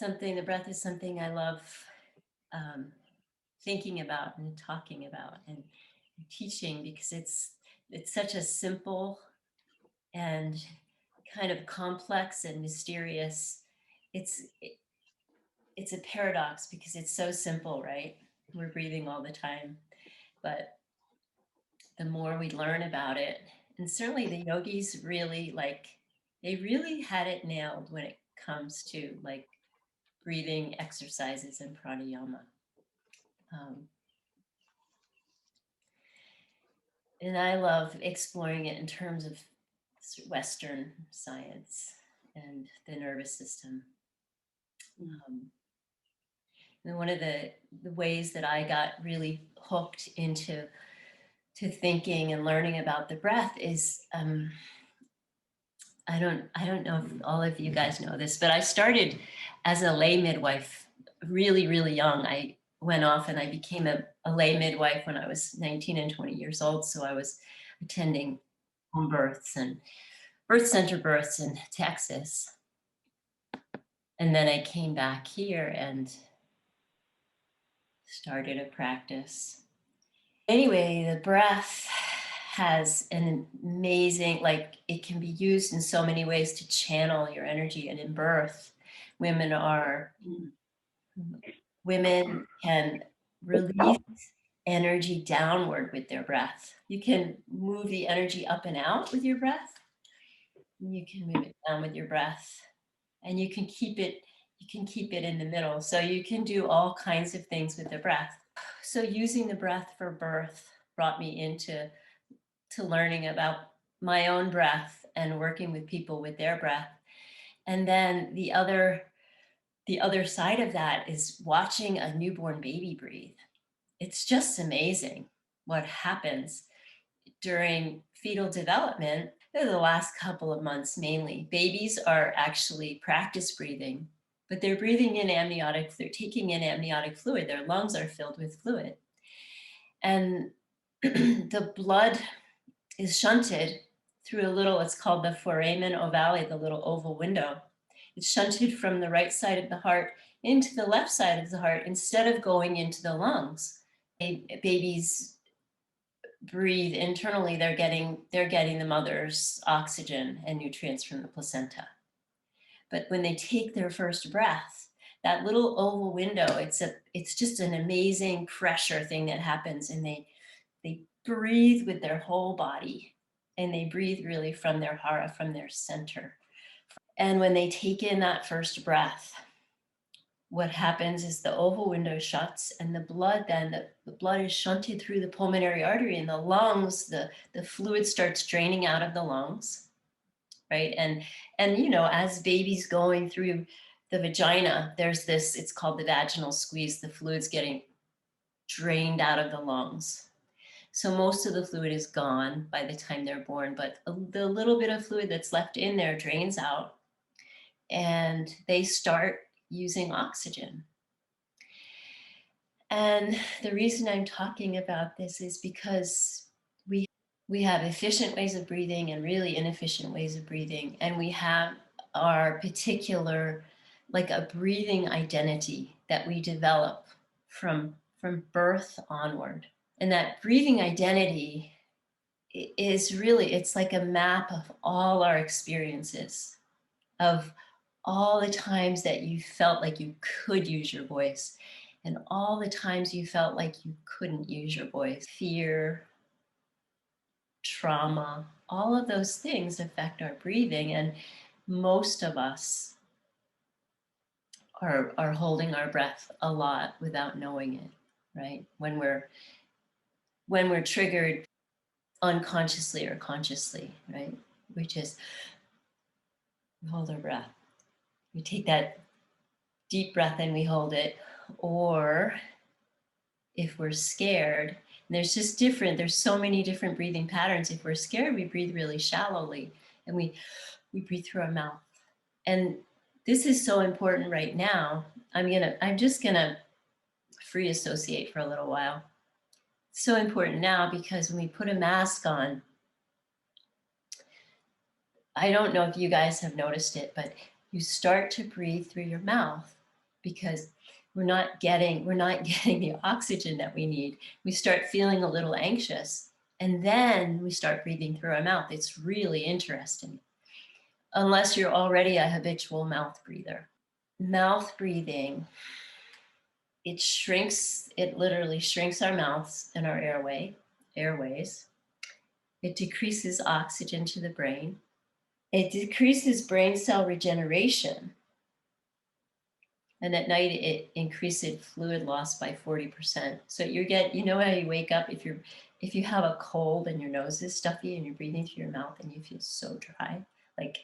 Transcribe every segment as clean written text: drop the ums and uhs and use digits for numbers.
the breath is something I love um, thinking about and talking about and teaching, because it's such a simple and kind of complex and mysterious. It's a paradox because it's so simple, right? We're breathing all the time, but the more we learn about it, and certainly the yogis really they really had it nailed when it comes to like breathing exercises and pranayama. And I love exploring it in terms of Western science and the nervous system. And one of the ways that I got really hooked into thinking and learning about the breath is I don't know if all of you guys know this, but I started as a lay midwife really, really young. I went off and I became a lay midwife when I was 19 and 20 years old. So I was attending home births and birth center births in Texas. And then I came back here and started a practice. Anyway, the breath has an amazing, like it can be used in so many ways to channel your energy. And in birth, women can release energy downward with their breath. You can move the energy up and out with your breath. You can move it down with your breath, and you can keep it in the middle. So you can do all kinds of things with the breath. So using the breath for birth brought me into learning about my own breath and working with people with their breath. And then the other side of that is watching a newborn baby breathe. It's just amazing what happens during fetal development. The last couple of months mainly, babies are actually practice breathing, but they're breathing in amniotic, they're taking in amniotic fluid. Their lungs are filled with fluid. And the blood is shunted through a little, it's called the foramen ovale, the little oval window. It's shunted from the right side of the heart into the left side of the heart instead of going into the lungs. Babies breathe internally, they're getting the mother's oxygen and nutrients from the placenta. But when they take their first breath, that little oval window, it's just an amazing pressure thing that happens, and they breathe with their whole body, and they breathe really from their hara, from their center. And when they take in that first breath, what happens is the oval window shuts, and the blood the blood is shunted through the pulmonary artery in the lungs. The fluid starts draining out of the lungs, right? And as babies going through the vagina, there's this, it's called the vaginal squeeze. The fluid's getting drained out of the lungs. So most of the fluid is gone by the time they're born, but the little bit of fluid that's left in there drains out, and they start using oxygen. And the reason I'm talking about this is because we have efficient ways of breathing and really inefficient ways of breathing. And we have our particular, like a breathing identity that we develop from birth onward. And that breathing identity is really, it's like a map of all our experiences, of all the times that you felt like you could use your voice, and all the times you felt like you couldn't use your voice. Fear, trauma, all of those things affect our breathing, and most of us are holding our breath a lot without knowing it, right? When we're triggered unconsciously or consciously, right? We just hold our breath. We take that deep breath and we hold it. Or if we're scared, there's so many different breathing patterns. If we're scared, we breathe really shallowly, and we breathe through our mouth. And this is so important right now. I'm just gonna free associate for a little while. It's so important now because when we put a mask on, I don't know if you guys have noticed it, but you start to breathe through your mouth because we're not getting the oxygen that we need. We start feeling a little anxious, and then we start breathing through our mouth. It's really interesting, unless you're already a habitual mouth breather. Mouth breathing, it literally shrinks our mouths and our airways. It decreases oxygen to the brain. It decreases brain cell regeneration. And at night, it increases fluid loss by 40%. So you know how you wake up if you have a cold and your nose is stuffy and you're breathing through your mouth and you feel so dry. Like,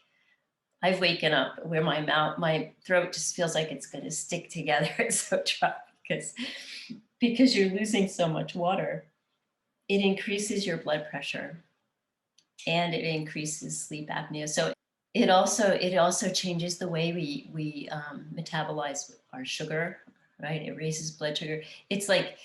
I've waken up where my throat just feels like it's going to stick together. It's so dry because you're losing so much water. It increases your blood pressure and it increases sleep apnea. So it also changes the way we metabolize our sugar, right? It raises blood sugar. It's like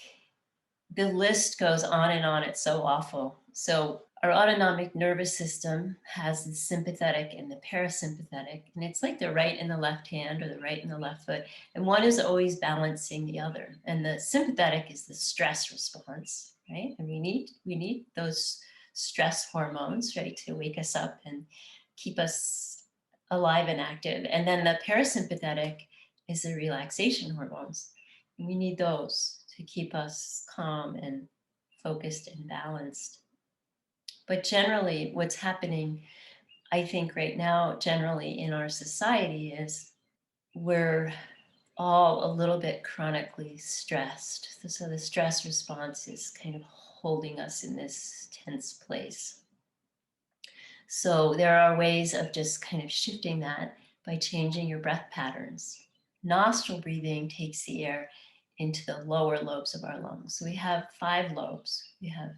the list goes on and on. It's so awful. So our autonomic nervous system has the sympathetic and the parasympathetic, and it's like the right and the left hand or the right and the left foot, and one is always balancing the other. And the sympathetic is the stress response, right? And we need those stress hormones, right, to wake us up and keep us alive and active. And then the parasympathetic is the relaxation hormones. And we need those to keep us calm and focused and balanced. But generally, what's happening, I think, right now, generally in our society, is we're all a little bit chronically stressed. So the stress response is kind of holding us in this tense place. So there are ways of just kind of shifting that by changing your breath patterns. Nostril breathing takes the air into the lower lobes of our lungs. So we have 5 lobes. We have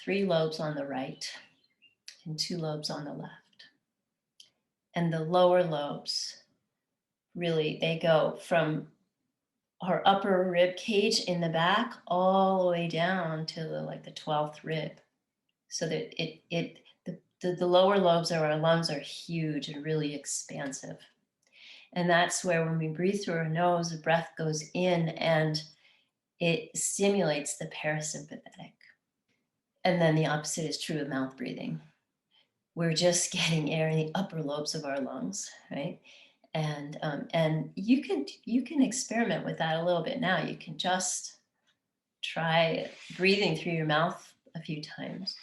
3 lobes on the right and 2 lobes on the left. And the lower lobes, really, they go from our upper rib cage in the back all the way down to the 12th rib. So that the lower lobes of our lungs are huge and really expansive. And that's where when we breathe through our nose, the breath goes in and it stimulates the parasympathetic. And then the opposite is true of mouth breathing. We're just getting air in the upper lobes of our lungs, right? And you can experiment with that a little bit now. You can just try breathing through your mouth a few times.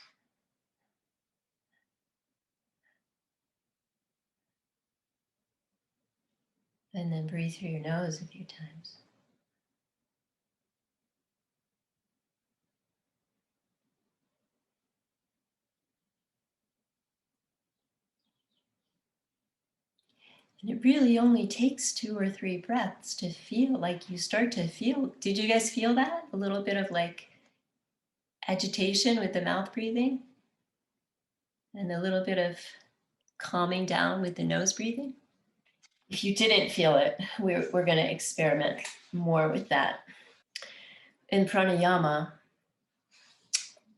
And then breathe through your nose a few times. And it really only takes 2 or 3 breaths to feel like you start to feel. Did you guys feel that? A little bit of like agitation with the mouth breathing? And a little bit of calming down with the nose breathing? If you didn't feel it, we're going to experiment more with that. In pranayama,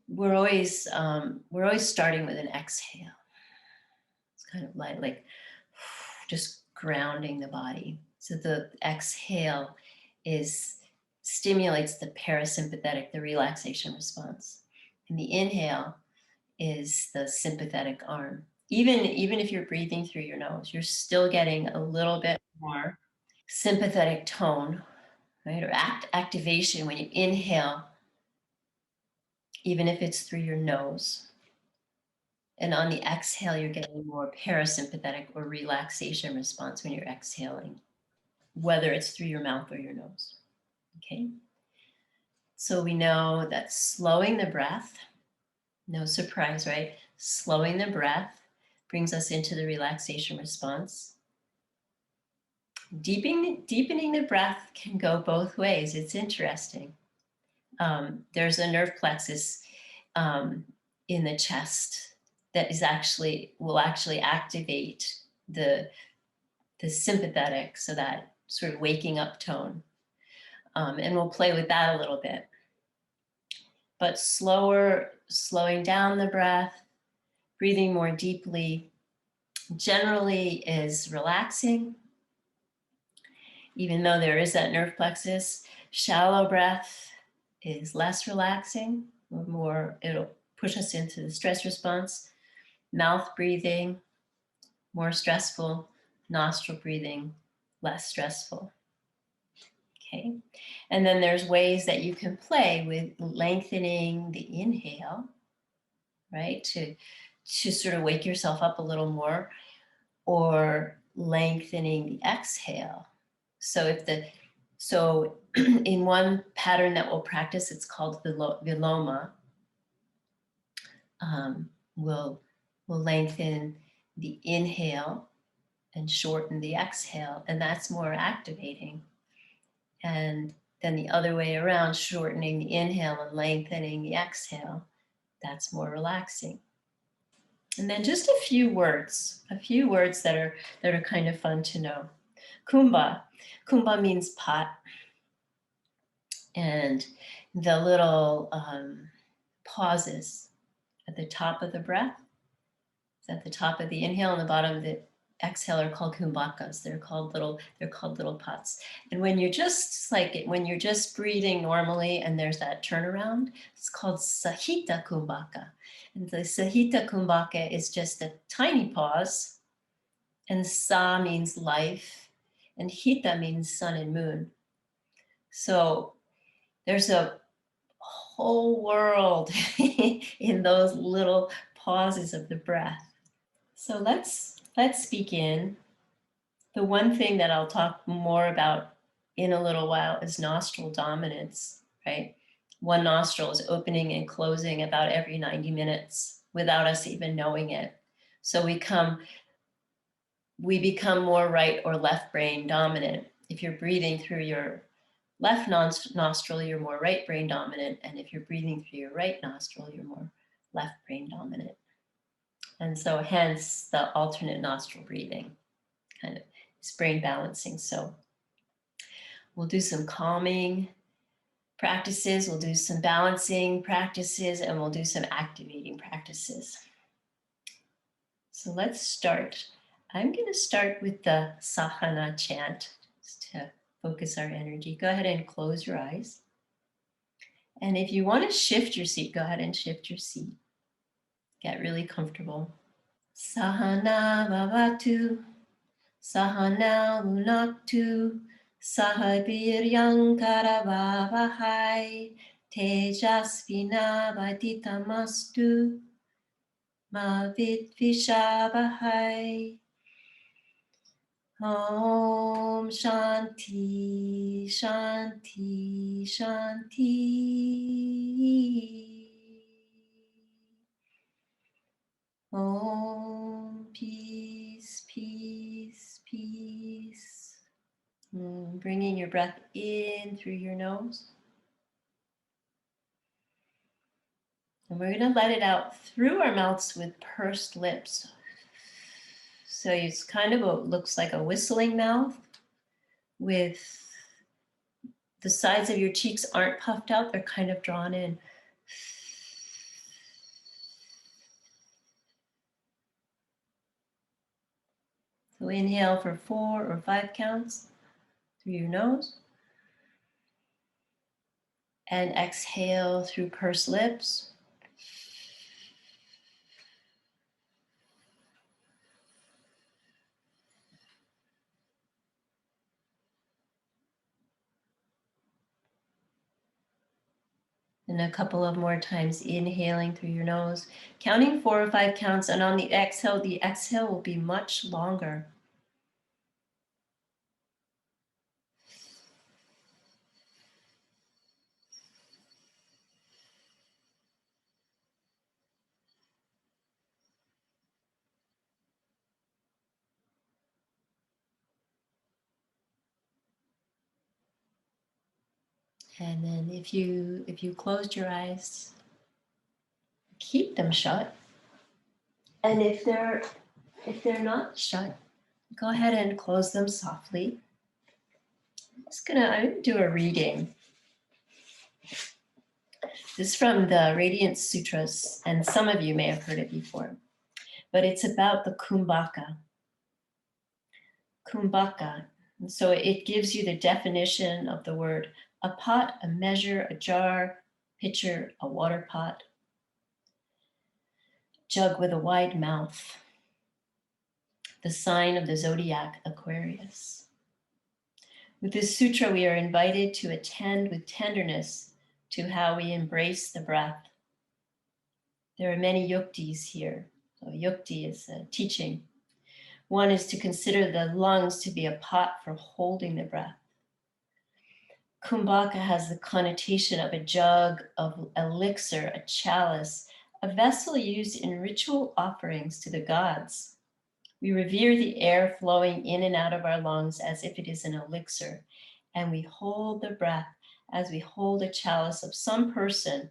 we're always starting with an exhale. It's kind of like just grounding the body. So the exhale stimulates the parasympathetic, the relaxation response. And the inhale is the sympathetic arm. Even if you're breathing through your nose, you're still getting a little bit more sympathetic tone, right? Or activation when you inhale, even if it's through your nose. And on the exhale, you're getting more parasympathetic or relaxation response when you're exhaling, whether it's through your mouth or your nose. Okay. So we know that slowing the breath, no surprise, right? Slowing the breath brings us into the relaxation response. Deepening the breath can go both ways. It's interesting. There's a nerve plexus in the chest that will actually activate the sympathetic, so that sort of waking up tone. And we'll play with that a little bit. But slowing down the breath, breathing more deeply, generally is relaxing. even though there is that nerve plexus. Shallow breath is less relaxing, or more, it'll push us into the stress response. Mouth breathing, more stressful. Nostril breathing, less stressful. Okay, and then there's ways that you can play with lengthening the inhale, right? To sort of wake yourself up a little more, or lengthening the exhale. So in one pattern that we'll practice, it's called Viloma. We'll lengthen the inhale and shorten the exhale, and that's more activating. And then the other way around, shortening the inhale and lengthening the exhale, that's more relaxing. And then just a few words that are kind of fun to know. Kumbha. Kumbha means pot. And the little pauses at the top of the breath, at the top of the inhale and the bottom of the exhale are called kumbhakas. They're called little pots. And when you're just breathing normally and there's that turnaround, it's called sahita kumbhaka. And the sahita kumbhaka is just a tiny pause. And sa means life, and hita means sun and moon. So there's a whole world in those little pauses of the breath. So let's begin. The one thing that I'll talk more about in a little while is nostril dominance, right? One nostril is opening and closing about every 90 minutes without us even knowing it. So we become more right or left brain dominant. If you're breathing through your left nostril, you're more right brain dominant. And if you're breathing through your right nostril, you're more left brain dominant. And so hence the alternate nostril breathing, kind of is brain balancing. So we'll do some calming practices, we'll do some balancing practices, and we'll do some activating practices. So let's start. I'm going to start with the Sahana chant, just to focus our energy. Go ahead and close your eyes. And if you want to shift your seat, go ahead and shift your seat. Get really comfortable. Sahana Vavatu, Sahana Unaktu, Sahabiryang Karavavahai, Tejasvina Vaditamastu, Ma Vidvishabhai. Om Shanti, Shanti, Shanti. Om, peace, peace, peace. Bringing your breath in through your nose. And we're going to let it out through our mouths with pursed lips. So it's kind of looks like a whistling mouth, with the sides of your cheeks aren't puffed out, they're kind of drawn in. So inhale for 4 or 5 counts through your nose. And exhale through pursed lips. And a couple of more times, inhaling through your nose, counting 4 or 5 counts, and on the exhale will be much longer. And then if you closed your eyes, keep them shut. And if they're not shut, go ahead and close them softly. I'm going to do a reading. This is from the Radiance Sutras, and some of you may have heard it before, but it's about the kumbhaka. Kumbhaka, And so it gives you the definition of the word: a pot, a measure, a jar, pitcher, a water pot, jug with a wide mouth, the sign of the zodiac Aquarius. With this sutra, we are invited to attend with tenderness to how we embrace the breath. There are many yuktis here. So yukti is a teaching. One is to consider the lungs to be a pot for holding the breath. Kumbhaka has the connotation of a jug of elixir, a chalice, a vessel used in ritual offerings to the gods. We revere the air flowing in and out of our lungs as if it is an elixir, and we hold the breath as we hold a chalice of some person,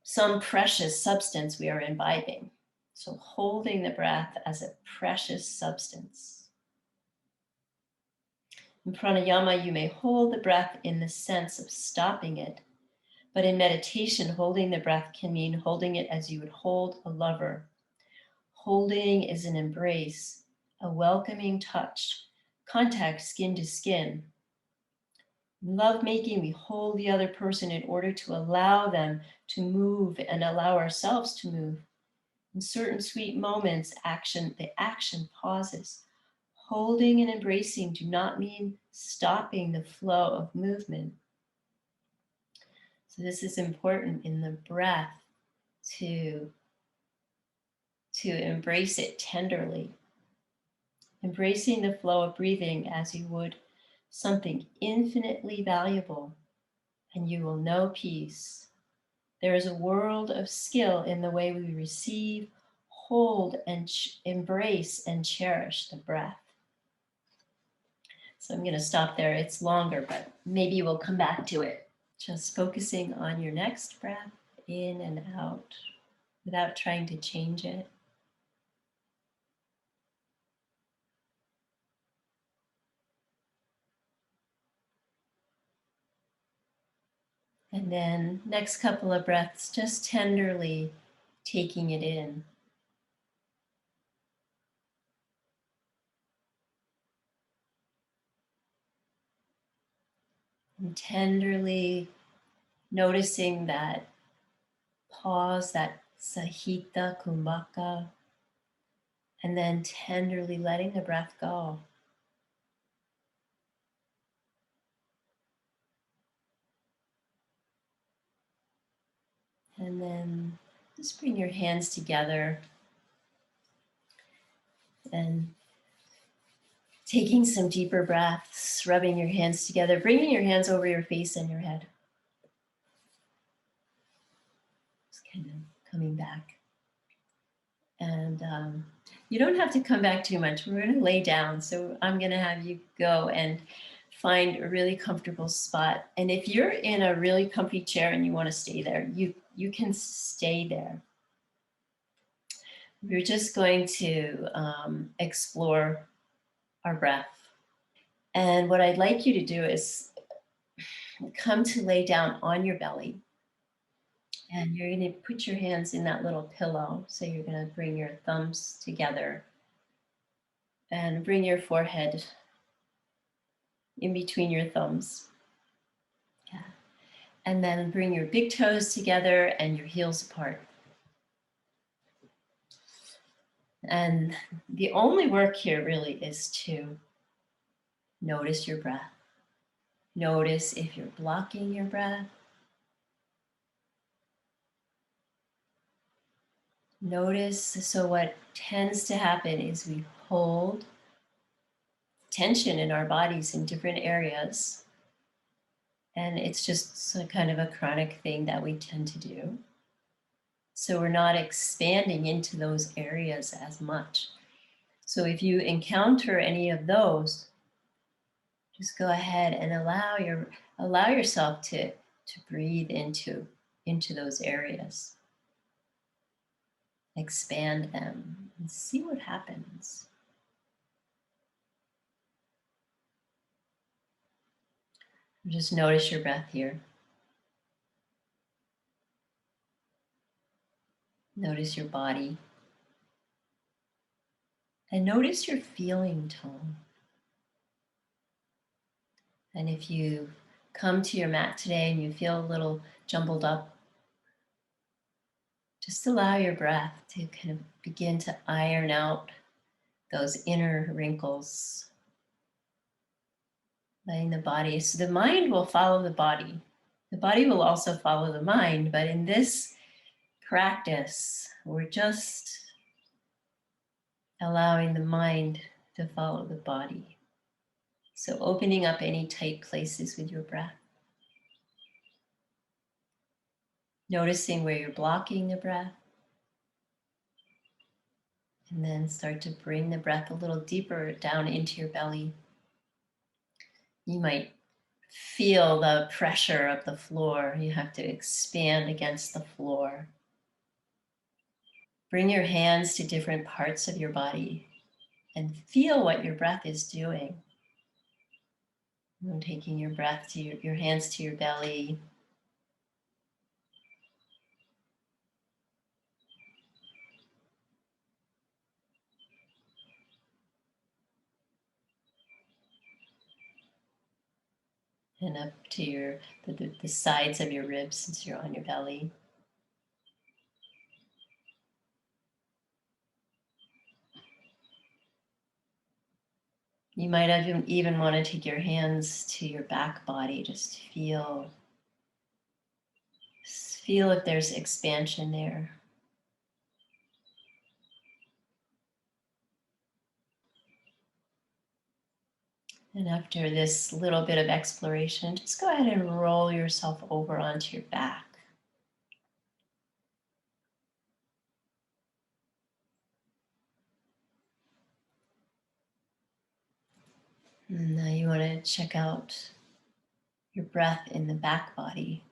some precious substance we are imbibing. So holding the breath as a precious substance. In pranayama, you may hold the breath in the sense of stopping it, but in meditation, holding the breath can mean holding it as you would hold a lover. Holding is an embrace, a welcoming touch, contact skin to skin. In lovemaking, we hold the other person in order to allow them to move and allow ourselves to move. In certain sweet moments, the action pauses. Holding and embracing do not mean stopping the flow of movement. So this is important in the breath to embrace it tenderly. Embracing the flow of breathing as you would something infinitely valuable, and you will know peace. There is a world of skill in the way we receive, hold, and embrace and cherish the breath. So I'm going to stop there. It's longer, but maybe we'll come back to it. Just focusing on your next breath in and out without trying to change it. And then next couple of breaths, just tenderly taking it in. And tenderly noticing that pause, that sahita kumbhaka, and then tenderly letting the breath go. And then just bring your hands together and taking some deeper breaths, rubbing your hands together, bringing your hands over your face and your head. Just kind of coming back. And you don't have to come back too much. We're going to lay down. So I'm going to have you go and find a really comfortable spot. And if you're in a really comfy chair and you want to stay there, you can stay there. We're just going to explore our breath. And what I'd like you to do is come to lay down on your belly. And you're going to put your hands in that little pillow. So you're going to bring your thumbs together and bring your forehead in between your thumbs. Yeah. And then bring your big toes together and your heels apart. And the only work here really is to notice your breath. Notice if you're blocking your breath. Notice, so what tends to happen is we hold tension in our bodies in different areas. And it's just kind of a chronic thing that we tend to do. So we're not expanding into those areas as much. So if you encounter any of those, just go ahead and allow yourself to breathe into those areas. Expand them and see what happens. Just notice your breath here. Notice your body. And notice your feeling tone. And if you come to your mat today and you feel a little jumbled up, just allow your breath to kind of begin to iron out those inner wrinkles, letting the body, so the mind will follow the body. The body will also follow the mind, but in this practice, we're just allowing the mind to follow the body. So opening up any tight places with your breath. Noticing where you're blocking the breath. And then start to bring the breath a little deeper down into your belly. You might feel the pressure of the floor. You have to expand against the floor. Bring your hands to different parts of your body and feel what your breath is doing. And taking your breath to your hands to your belly. And up to the sides of your ribs since you're on your belly. You might even want to take your hands to your back body, just feel if there's expansion there. And after this little bit of exploration, just go ahead and roll yourself over onto your back. And now you want to check out your breath in the back body.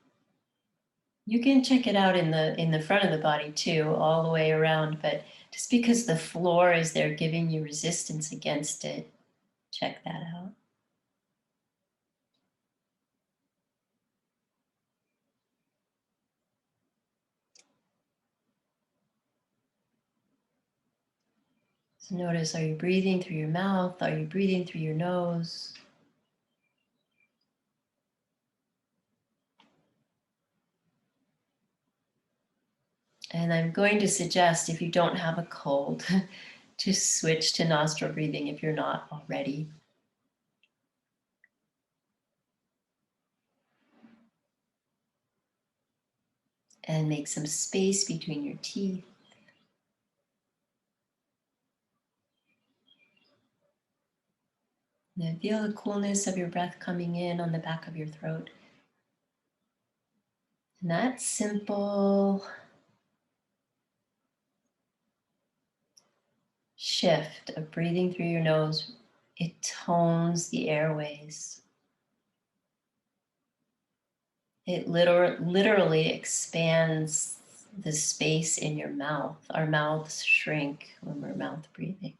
You can check it out in the front of the body too, all the way around, but just because the floor is there giving you resistance against it, check that out. So notice, are you breathing through your mouth? Are you breathing through your nose? And I'm going to suggest, if you don't have a cold, to switch to nostril breathing if you're not already. And make some space between your teeth. Now feel the coolness of your breath coming in on the back of your throat. And that simple shift of breathing through your nose, it tones the airways. It literally expands the space in your mouth. Our mouths shrink when we're mouth breathing.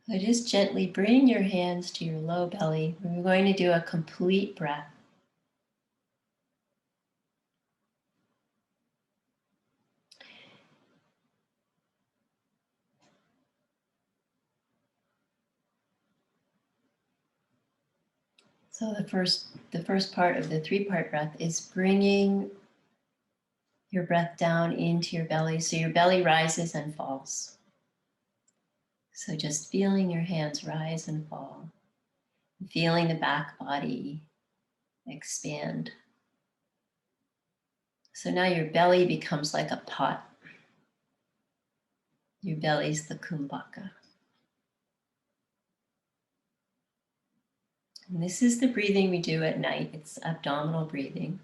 So just gently bring your hands to your low belly. We're going to do a complete breath. So the first part of the 3-part breath is bringing your breath down into your belly, so your belly rises and falls. So just feeling your hands rise and fall, feeling the back body expand. So now your belly becomes like a pot. Your belly's the kumbhaka. And this is the breathing we do at night. It's abdominal breathing.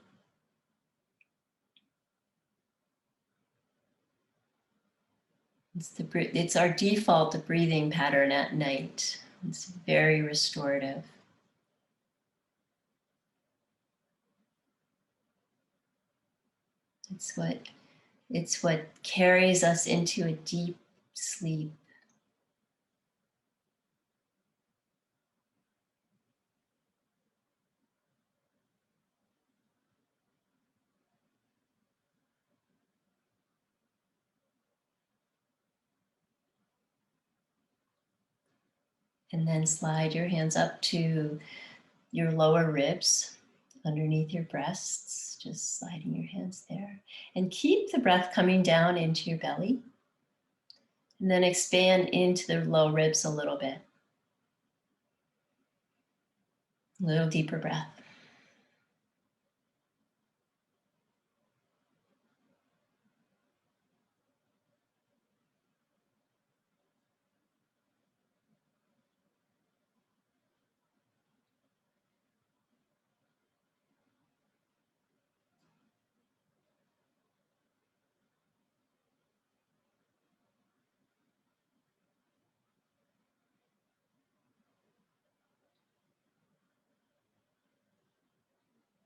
It's our default breathing pattern at night. It's very restorative. It's what carries us into a deep sleep. And then slide your hands up to your lower ribs, underneath your breasts, just sliding your hands there. And keep the breath coming down into your belly. And then expand into the low ribs a little bit. A little deeper breath.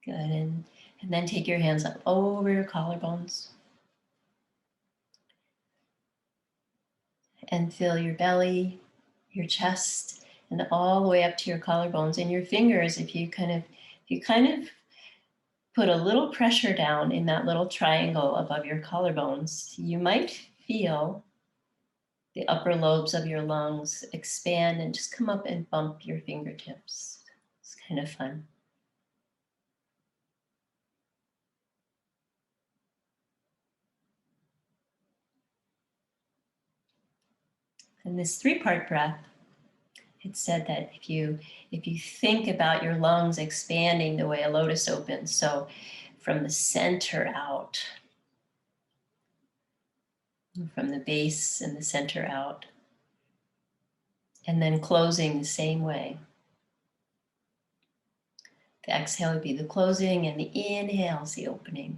Good, and then take your hands up over your collarbones. And fill your belly, your chest, and all the way up to your collarbones. And your fingers, if you kind of put a little pressure down in that little triangle above your collarbones, you might feel the upper lobes of your lungs expand and just come up and bump your fingertips. It's kind of fun. And this 3-part breath, it said that if you think about your lungs expanding the way a lotus opens, so from the center out, from the base and the center out, and then closing the same way. The exhale would be the closing, and the inhale is the opening.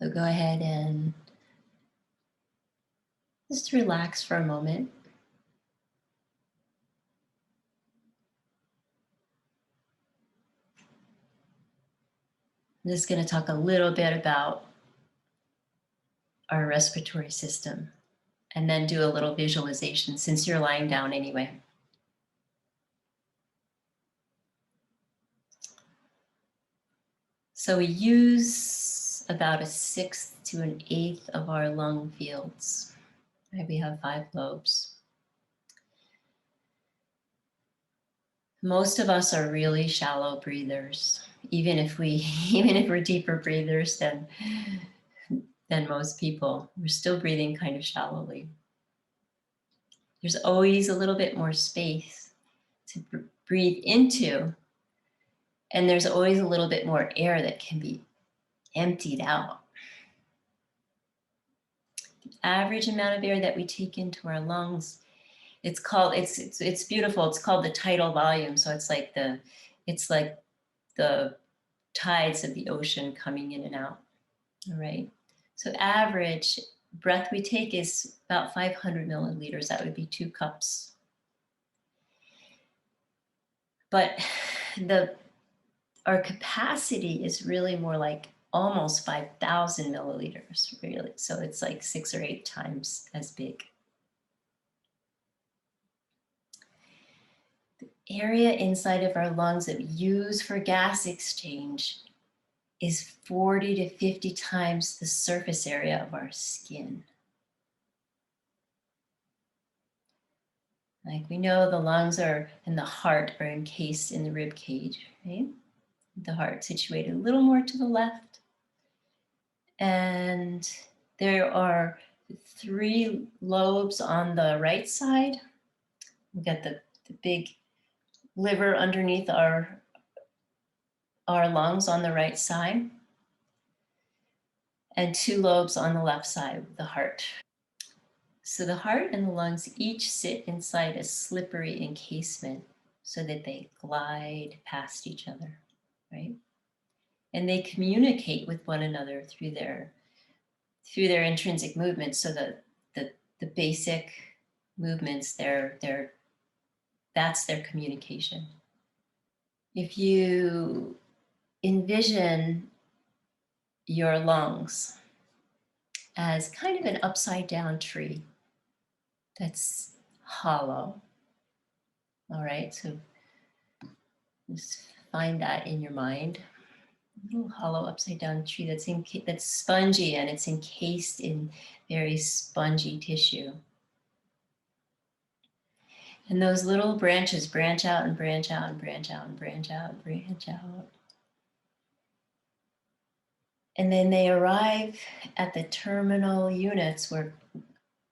So go ahead and just relax for a moment. I'm just going to talk a little bit about our respiratory system and then do a little visualization since you're lying down anyway. So we use about 1/6 to 1/8 of our lung fields. Right? We have 5 lobes. Most of us are really shallow breathers, even if we're deeper breathers than most people. We're still breathing kind of shallowly. There's always a little bit more space to breathe into, and there's always a little bit more air that can be emptied out. The average amount of air that we take into our lungs, it's beautiful. It's called the tidal volume. So it's like the tides of the ocean coming in and out. All right. So average breath we take is about 500 milliliters. That would be 2 cups. But our capacity is really more like almost 5,000 milliliters, really. So it's like 6 or 8 times as big. The area inside of our lungs that we use for gas exchange is 40 to 50 times the surface area of our skin. Like we know the lungs and the heart are encased in the rib cage, right? The heart situated a little more to the left. And there are 3 lobes on the right side. We've got the big liver underneath our lungs on the right side, and 2 lobes on the left side of the heart. So the heart and the lungs each sit inside a slippery encasement so that they glide past each other, right? And they communicate with one another through their intrinsic movement, so that the basic movements, that's their communication. If you envision your lungs as kind of an upside down tree that's hollow, all right, so just find that in your mind. A little hollow upside down tree that's spongy and it's encased in very spongy tissue. And those little branches branch out and branch out and branch out and branch out and branch out. And then they arrive at the terminal units where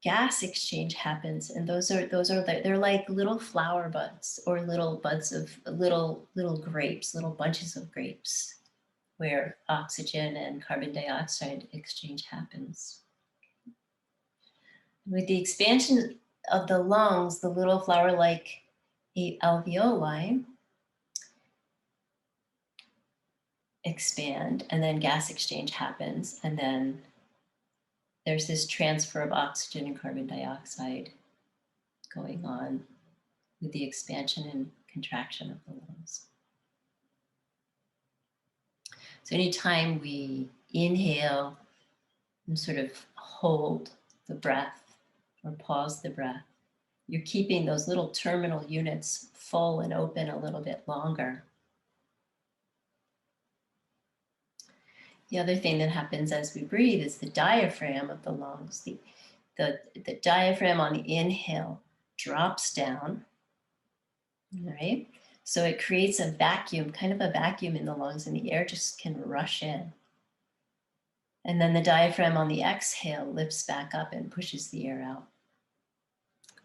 gas exchange happens. And they're like little flower buds or little buds of little grapes, little bunches of grapes where oxygen and carbon dioxide exchange happens. With the expansion of the lungs, the little flower-like alveoli expand, and then gas exchange happens, and then there's this transfer of oxygen and carbon dioxide going on with the expansion and contraction of the lungs. So anytime we inhale and sort of hold the breath or pause the breath, you're keeping those little terminal units full and open a little bit longer. The other thing that happens as we breathe is the diaphragm of the lungs. The diaphragm on the inhale drops down, all right? So it creates a vacuum, kind of a vacuum in the lungs, and the air just can rush in. And then the diaphragm on the exhale lifts back up and pushes the air out.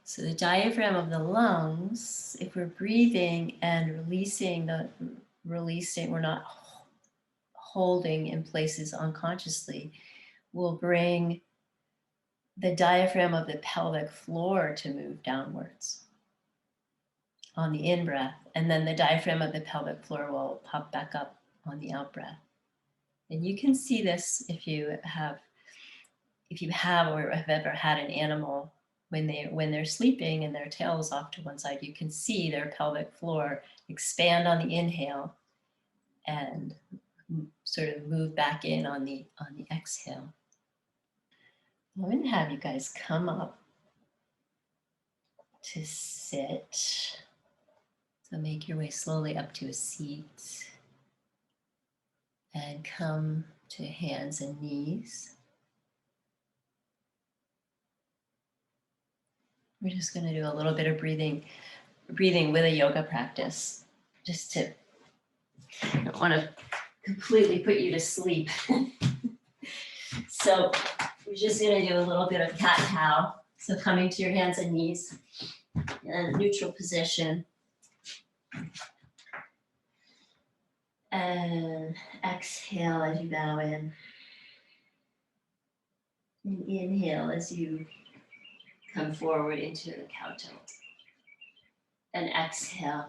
So the diaphragm of the lungs, if we're breathing and releasing, we're not holding in places unconsciously, will bring the diaphragm of the pelvic floor to move downwards on the in-breath. And then the diaphragm of the pelvic floor will pop back up on the out-breath. And you can see this if you have or have ever had an animal when they're sleeping and their tail is off to one side, you can see their pelvic floor expand on the inhale and sort of move back in on the exhale. I'm going to have you guys come up to sit. So make your way slowly up to a seat and come to hands and knees. We're just going to do a little bit of breathing with a yoga practice, just to, I don't want to completely put you to sleep. So we're just going to do a little bit of cat-cow. So coming to your hands and knees in a neutral position. And exhale as you bow in. And inhale as you come forward into the cow tilt. And exhale.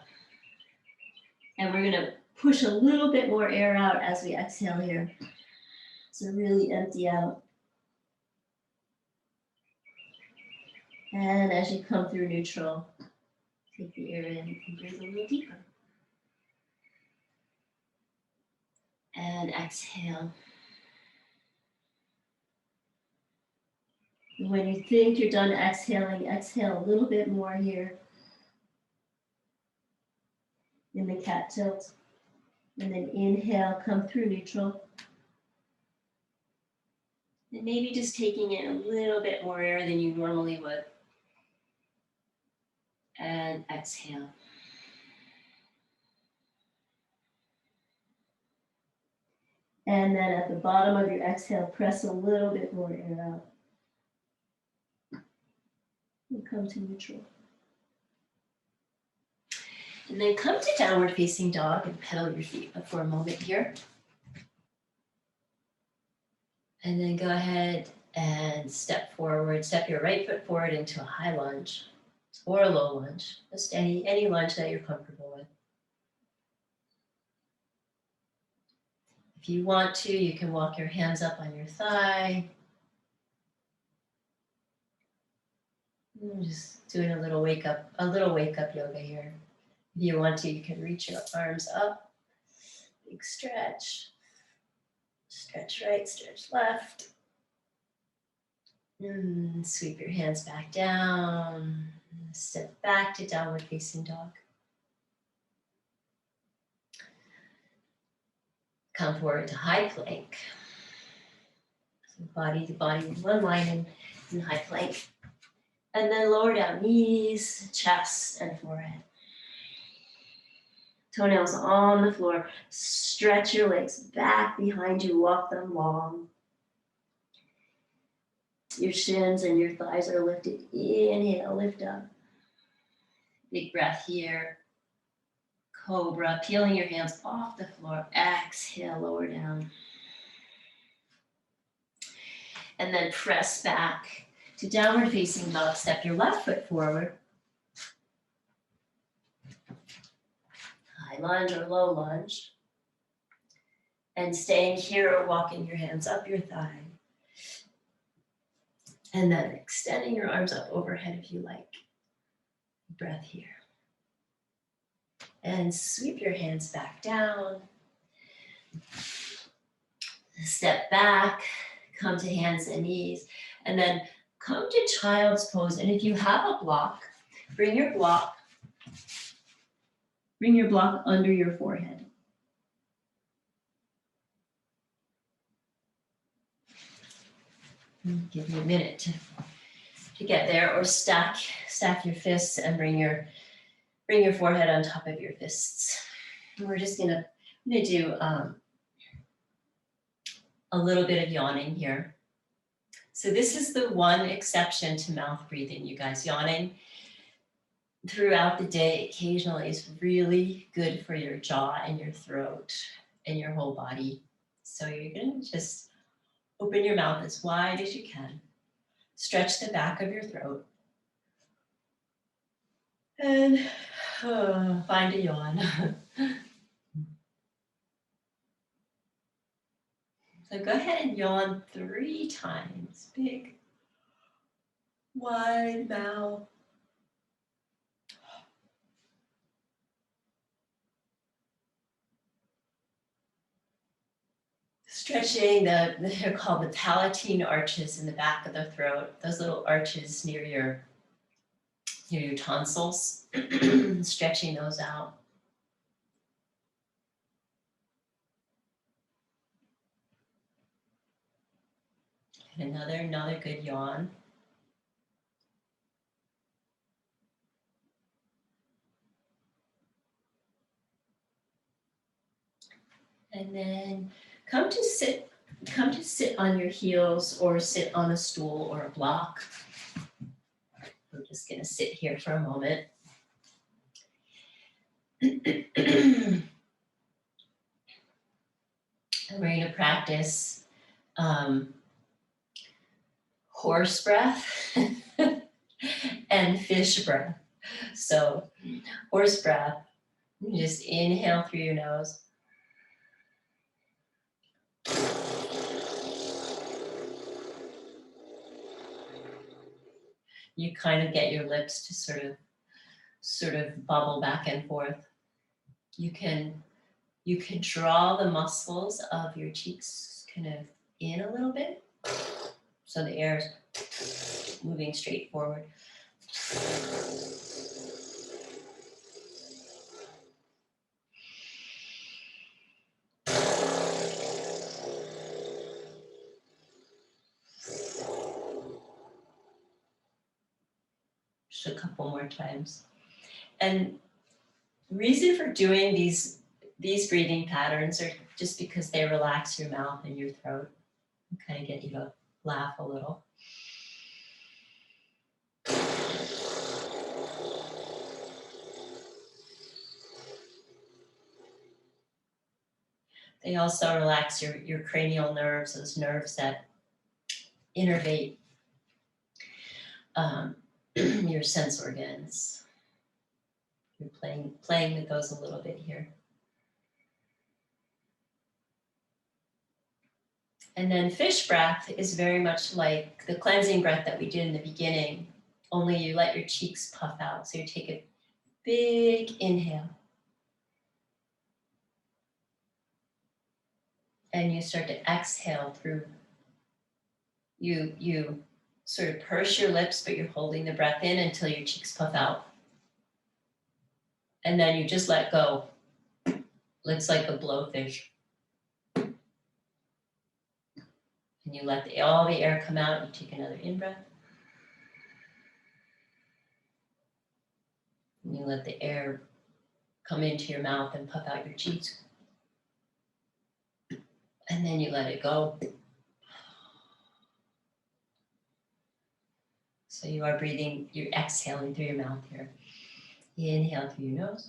And we're going to push a little bit more air out as we exhale here. So really empty out. And as you come through neutral, take the air in and breathe a little deeper. And exhale. When you think you're done exhaling, exhale a little bit more here in the cat tilt. And then inhale, come through neutral. And maybe just taking in a little bit more air than you normally would. And exhale. And then at the bottom of your exhale, press a little bit more air out. And come to neutral. And then come to downward facing dog and pedal your feet up for a moment here. And then go ahead and step forward. Step your right foot forward into a high lunge or a low lunge. Just any lunge that you're comfortable with. If you want to, you can walk your hands up on your thigh. I'm just doing a little wake up yoga here. If you want to, you can reach your arms up, big stretch. Stretch right, stretch left. Sweep your hands back down. Step back to downward facing dog. Come forward to high plank. So body to body, one line in high plank. And then lower down knees, chest, and forehead. Toenails on the floor. Stretch your legs back behind you, walk them long. Your shins and your thighs are lifted. Inhale, lift up. Big breath here. Cobra, peeling your hands off the floor. Exhale, lower down. And then press back to downward facing dog. Step your left foot forward. High lunge or low lunge. And staying here or walking your hands up your thigh. And then extending your arms up overhead if you like. Breath here. And sweep your hands back down. Step back, come to hands and knees, and then come to child's pose. And if you have a block, bring your block under your forehead. Give you a minute to get there, or stack your fists and bring your forehead on top of your fists. And we're just gonna do a little bit of yawning here. So this is the one exception to mouth breathing, you guys. Yawning throughout the day occasionally is really good for your jaw and your throat and your whole body. So you're gonna just open your mouth as wide as you can. Stretch the back of your throat. And find a yawn. So go ahead and yawn 3 times. Big, wide mouth. Stretching they're called the palatine arches in the back of the throat. Those little arches near your tonsils. Stretching those out. And another good yawn. And then come to sit on your heels or sit on a stool or a block. We're just going to sit here for a moment. And we're going to practice horse breath and fish breath. So horse breath, you just inhale through your nose. You kind of get your lips to sort of bubble back and forth. You can draw the muscles of your cheeks kind of in a little bit. So the air is moving straight forward. Just a couple more times. And the reason for doing these breathing patterns are just because they relax your mouth and your throat and kind of get you to laugh a little. They also relax your cranial nerves, those nerves that innervate your sense organs. You're playing with those a little bit here. And then fish breath is very much like the cleansing breath that we did in the beginning. only you let your cheeks puff out. So you take a big inhale. And you start to exhale through. You sort of purse your lips, but you're holding the breath in until your cheeks puff out. And then you just let go. It's like a blowfish. And you let all the air come out. You take another in-breath. And you let the air come into your mouth and puff out your cheeks. And then you let it go. So you are breathing, you're exhaling through your mouth here. You inhale through your nose.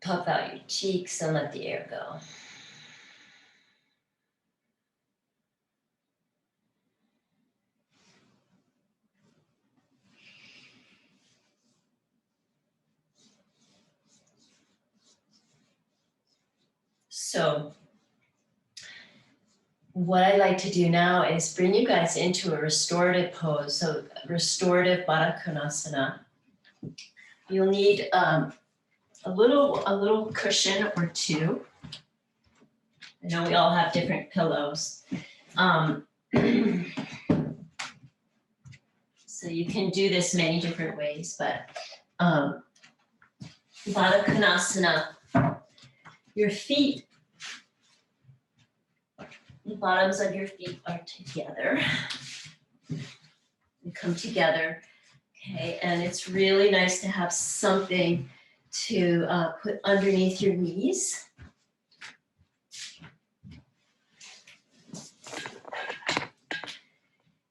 Puff out your cheeks and let the air go. So what I like to do now is bring you guys into a restorative pose. So restorative Baddha Konasana. You'll need a little cushion or two. I know we all have different pillows. So you can do this many different ways, but Baddha Konasana, your feet, the bottoms of your feet are together. You come together, okay? And it's really nice to have something to put underneath your knees.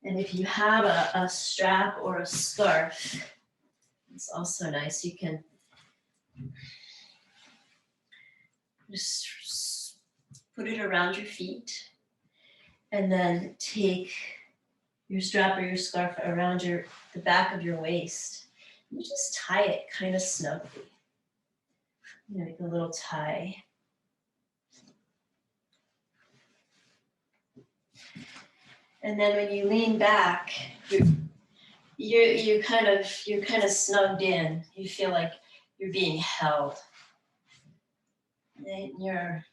And if you have a strap or a scarf, it's also nice. You can just put it around your feet and then take your strap or your scarf around the back of your waist. You just tie it kind of snugly. You make a little tie. And then when you lean back, you're kind of snugged in. You feel like you're being held. And your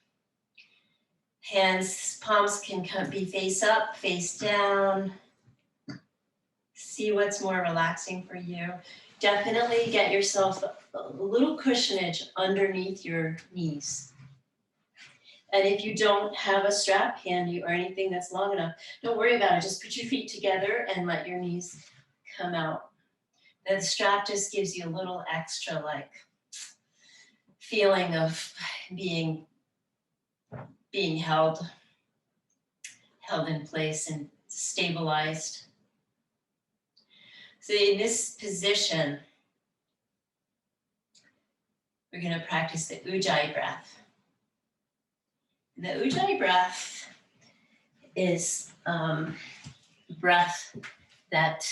hands, palms can be face up, face down. See what's more relaxing for you. Definitely get yourself a little cushionage underneath your knees. And if you don't have a strap handy or anything that's long enough, don't worry about it. Just put your feet together and let your knees come out. The strap just gives you a little extra like feeling of being held in place and stabilized. So in this position, we're going to practice the Ujjayi breath. The Ujjayi breath is breath that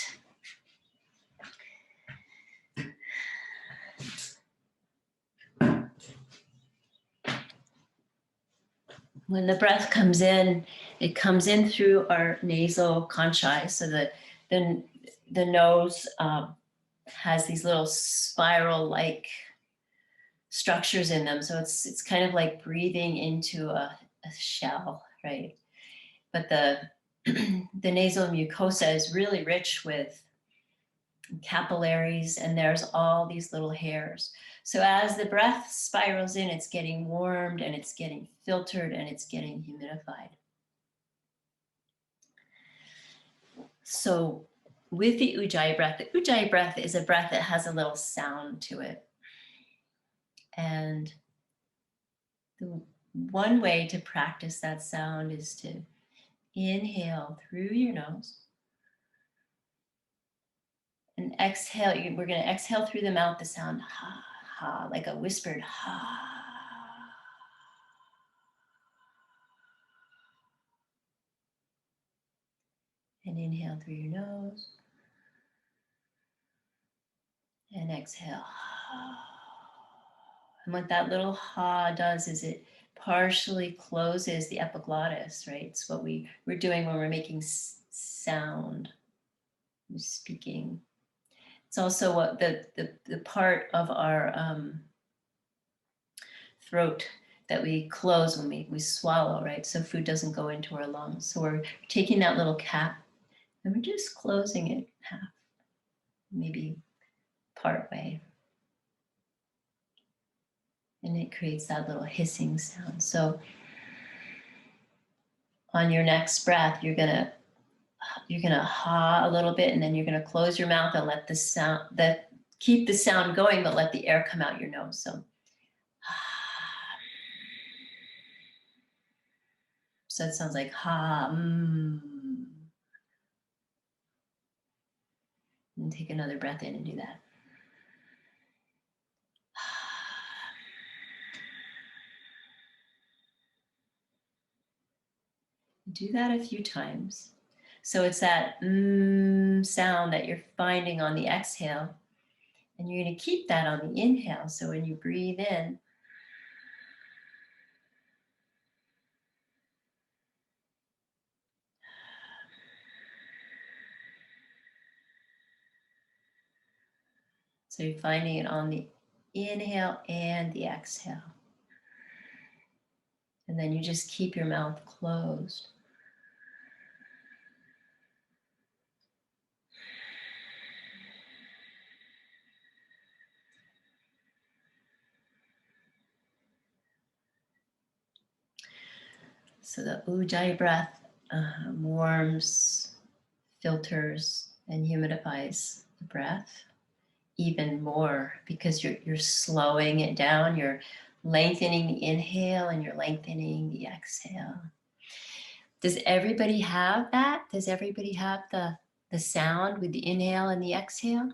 when the breath comes in, it comes in through our nasal conchae, so that the nose has these little spiral-like structures in them. So it's kind of like breathing into a shell, right? But the nasal mucosa is really rich with capillaries, and there's all these little hairs. So as the breath spirals in, it's getting warmed and it's getting filtered and it's getting humidified. So with the Ujjayi breath is a breath that has a little sound to it. And the one way to practice that sound is to inhale through your nose and exhale. We're going to exhale through the mouth, the sound ha, ha, like a whispered ha. And inhale through your nose. And exhale. And what that little ha does is it partially closes the epiglottis, right? It's what we're doing when we're making sound, speaking. It's also what the part of our throat that we close when we swallow, right? So food doesn't go into our lungs. So we're taking that little cap and we're just closing it half, maybe part way. And it creates that little hissing sound. So on your next breath, you're gonna ha a little bit, and then you're gonna close your mouth and let the sound, keep the sound going, but let the air come out your nose. So, so it sounds like ha. And take another breath in and do that. Do that a few times. So it's that sound that you're finding on the exhale, and you're going to keep that on the inhale. So when you breathe in, so you're finding it on the inhale and the exhale. And then you just keep your mouth closed. So the Ujjayi breath warms, filters, and humidifies the breath even more because you're slowing it down. You're lengthening the inhale and you're lengthening the exhale. Does everybody have that? Does everybody have the sound with the inhale and the exhale?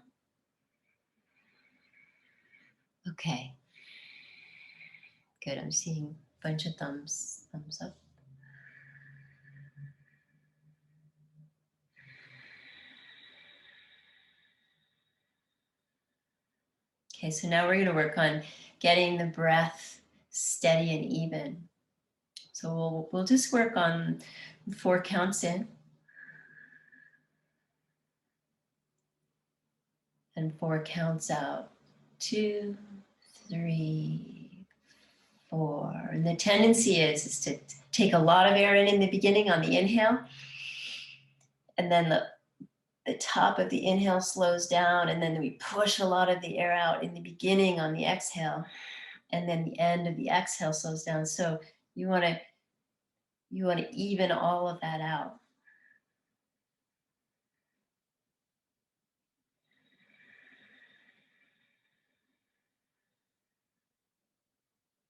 Okay. Good. I'm seeing a bunch of thumbs up. Okay, so now we're going to work on getting the breath steady and even. So we'll just work on 4 counts in and 4 counts out. 2, 3, 4. And the tendency is to take a lot of air in the beginning on the inhale, and then the top of the inhale slows down, and then we push a lot of the air out in the beginning on the exhale, and then the end of the exhale slows down. So you want to even all of that out.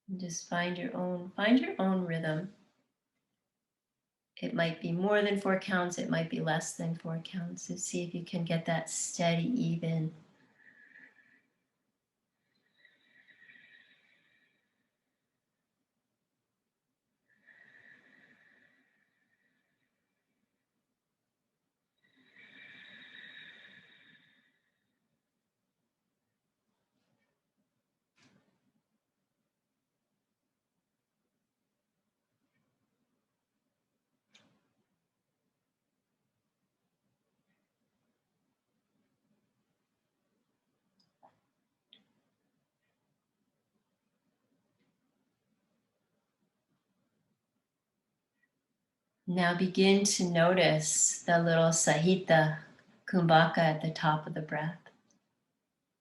And just find your own rhythm. It might be more than 4 counts, it might be less than 4 counts. So see if you can get that steady, even. Now begin to notice the little sahita kumbhaka at the top of the breath.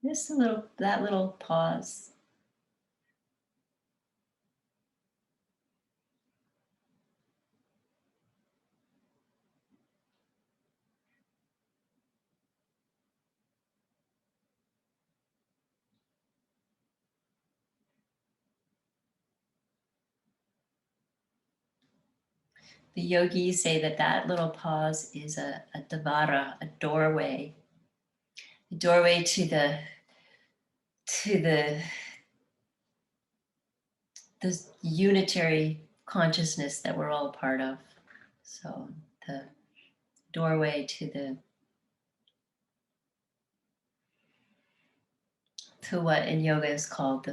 Just that little pause. The yogis say that little pause is a dvara, a doorway to the unitary consciousness that we're all a part of. So the doorway to what in yoga is called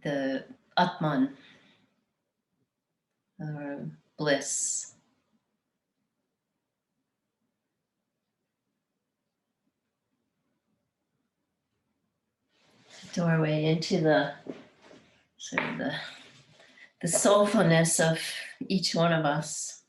the Atman, bliss. Doorway into the sort of the soulfulness of each one of us.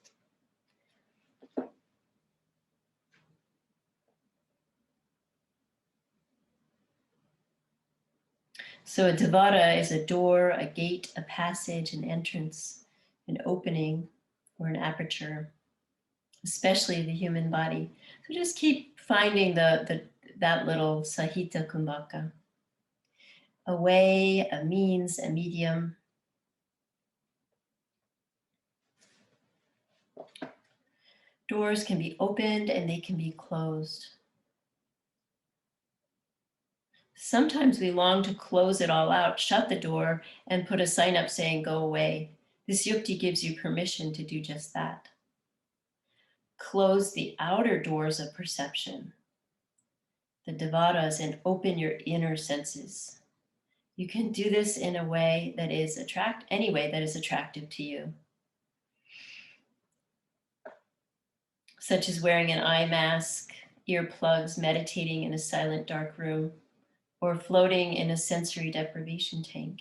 So a Devata is a door, a gate, a passage, an entrance, an opening, or an aperture, especially the human body. So just keep finding that little Sahita Kumbhaka. A way, a means, a medium. Doors can be opened and they can be closed. Sometimes we long to close it all out, shut the door, and put a sign up saying, go away. This yukti gives you permission to do just that. Close the outer doors of perception, the devatas, and open your inner senses. You can do this in a way that is any way that is attractive to you. Such as wearing an eye mask, earplugs, meditating in a silent dark room, or floating in a sensory deprivation tank.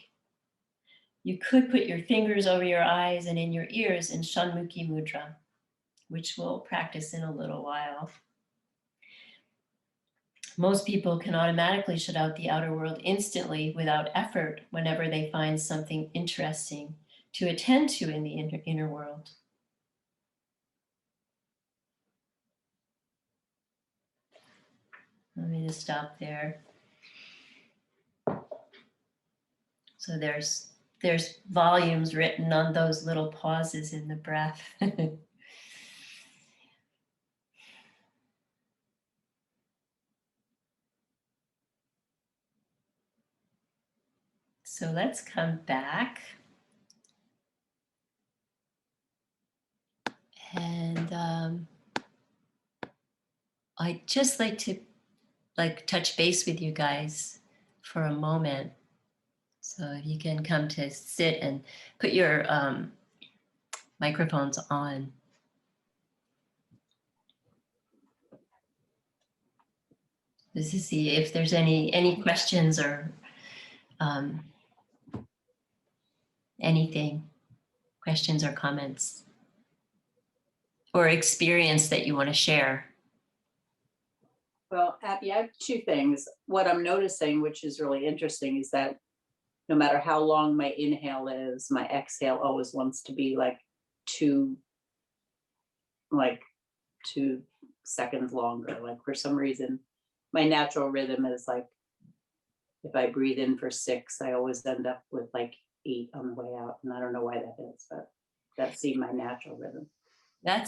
You could put your fingers over your eyes and in your ears in Shanmukhi mudra, which we'll practice in a little while. Most people can automatically shut out the outer world instantly without effort whenever they find something interesting to attend to in the inner world. Let me just stop there. So there's volumes written on those little pauses in the breath. So let's come back. And I'd just like to touch base with you guys for a moment. So if you can come to sit and put your microphones on. Just to see if there's any questions or anything, questions or comments, or experience that you want to share. Well, Abby, I have two things. What I'm noticing, which is really interesting, is that no matter how long my inhale is, my exhale always wants to be like two seconds longer. Like for some reason, my natural rhythm is like, if I breathe in for 6, I always end up with like 8 on the way out. And I don't know why that is, but that seemed my natural rhythm. That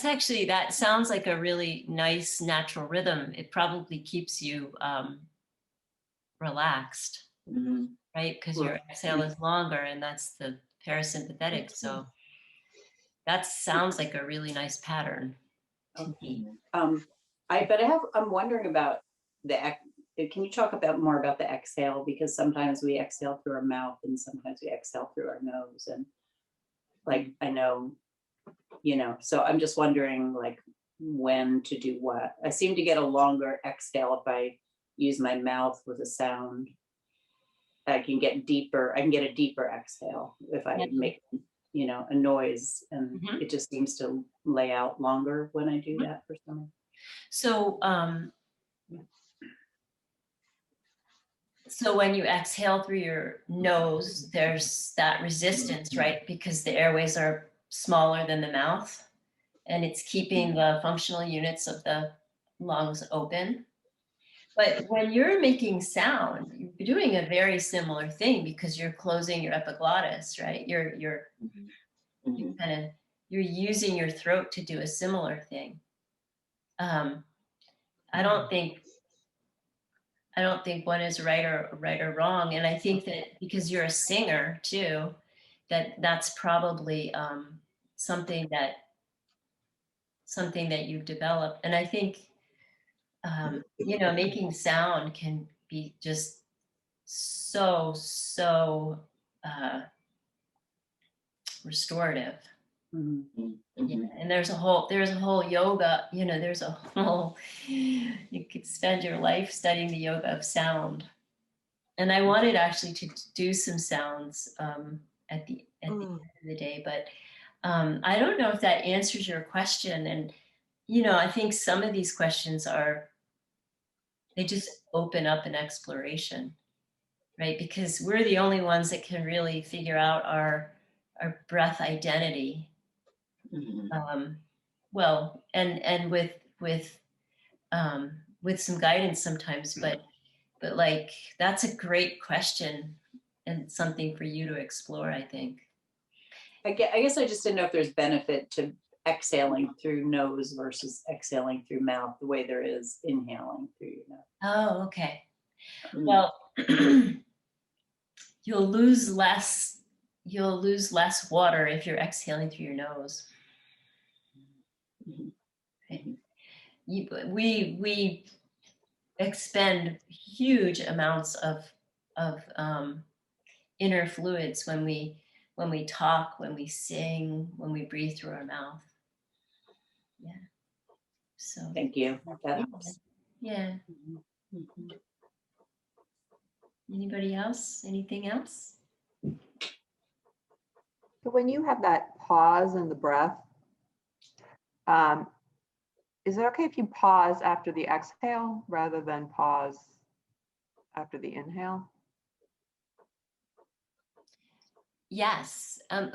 sounds like a really nice natural rhythm. It probably keeps you relaxed, right? Because your exhale is longer and that's the parasympathetic. So that sounds like a really nice pattern to me. I'm wondering about can you talk more about the exhale? Because sometimes we exhale through our mouth and sometimes we exhale through our nose. And like, I know, so I'm just wondering like when to do what. I seem to get a longer exhale if I use my mouth with a sound. I can get a deeper exhale if I make, a noise, and it just seems to lay out longer when I do that for some reason. So when you exhale through your nose, there's that resistance, right? Because the airways are smaller than the mouth, and it's keeping the functional units of the lungs open. But when you're making sound, you're doing a very similar thing because you're closing your epiglottis, right? You're using your throat to do a similar thing. I don't think one is right or wrong, and I think that because you're a singer too, that's probably something that you've developed. And I think making sound can be just so restorative. Yeah, and there's a whole yoga, there's a whole, you could spend your life studying the yoga of sound. And I wanted actually to do some sounds at the end of the day, but I don't know if that answers your question. And I think some of these questions they just open up an exploration, right? Because we're the only ones that can really figure out our breath identity. Well, and with some guidance sometimes, but like that's a great question and something for you to explore, I think. I guess I just didn't know if there's benefit to exhaling through nose versus exhaling through mouth, the way there is inhaling through your nose. Oh, okay. Well, you'll lose less water if you're exhaling through your nose. Okay. We expend huge amounts of inner fluids when we talk, when we sing, when we breathe through our mouth. Yeah. So thank you. That helps. Yeah. Anybody else? Anything else? So when you have that pause in the breath, is it okay if you pause after the exhale rather than pause after the inhale? Yes. I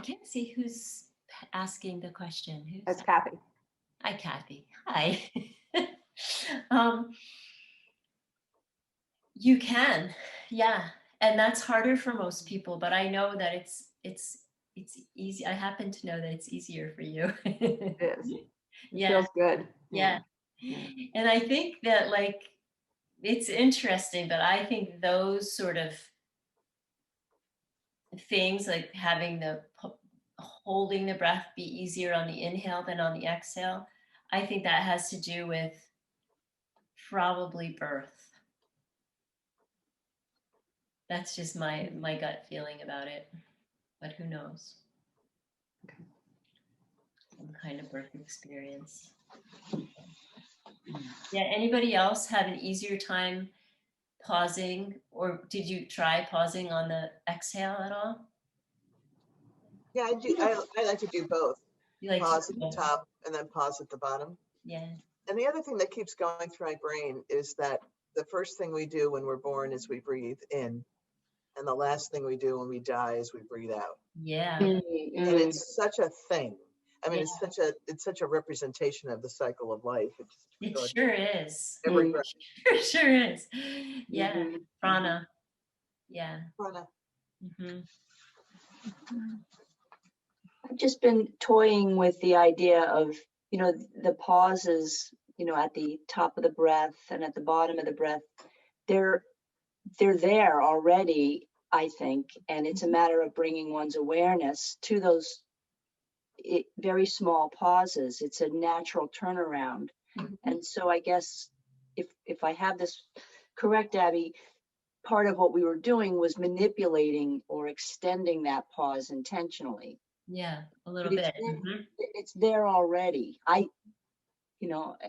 can't see who's asking the question. It's Kathy. Hi, Kathy. Hi. You can, yeah. And that's harder for most people, but I know that it's easy. I happen to know that it's easier for you. It is. It Yeah. feels good. Yeah. And I think that it's interesting, but I think those sort of things, like holding the breath be easier on the inhale than on the exhale, I think that has to do with probably birth. That's just my gut feeling about it, but who knows? Some kind of birth experience. Yeah, anybody else have an easier time pausing, or did you try pausing on the exhale at all? Yeah, I do. I like to do both. You like Pause to at the top and then pause at the bottom. Yeah. And the other thing that keeps going through my brain is that the first thing we do when we're born is we breathe in, and the last thing we do when we die is we breathe out. Yeah. And it's such a thing. I mean, Yeah. it's such a representation of the cycle of life. It sure is. Every breath. It sure is. Yeah. Prana. Yeah. Prana. I've just been toying with the idea of, the pauses, at the top of the breath and at the bottom of the breath. They're there already, I think, and it's a matter of bringing one's awareness to those very small pauses. It's a natural turnaround. And so I guess if I have this correct, Abby, part of what we were doing was manipulating or extending that pause intentionally. Yeah, a little bit. It's there already.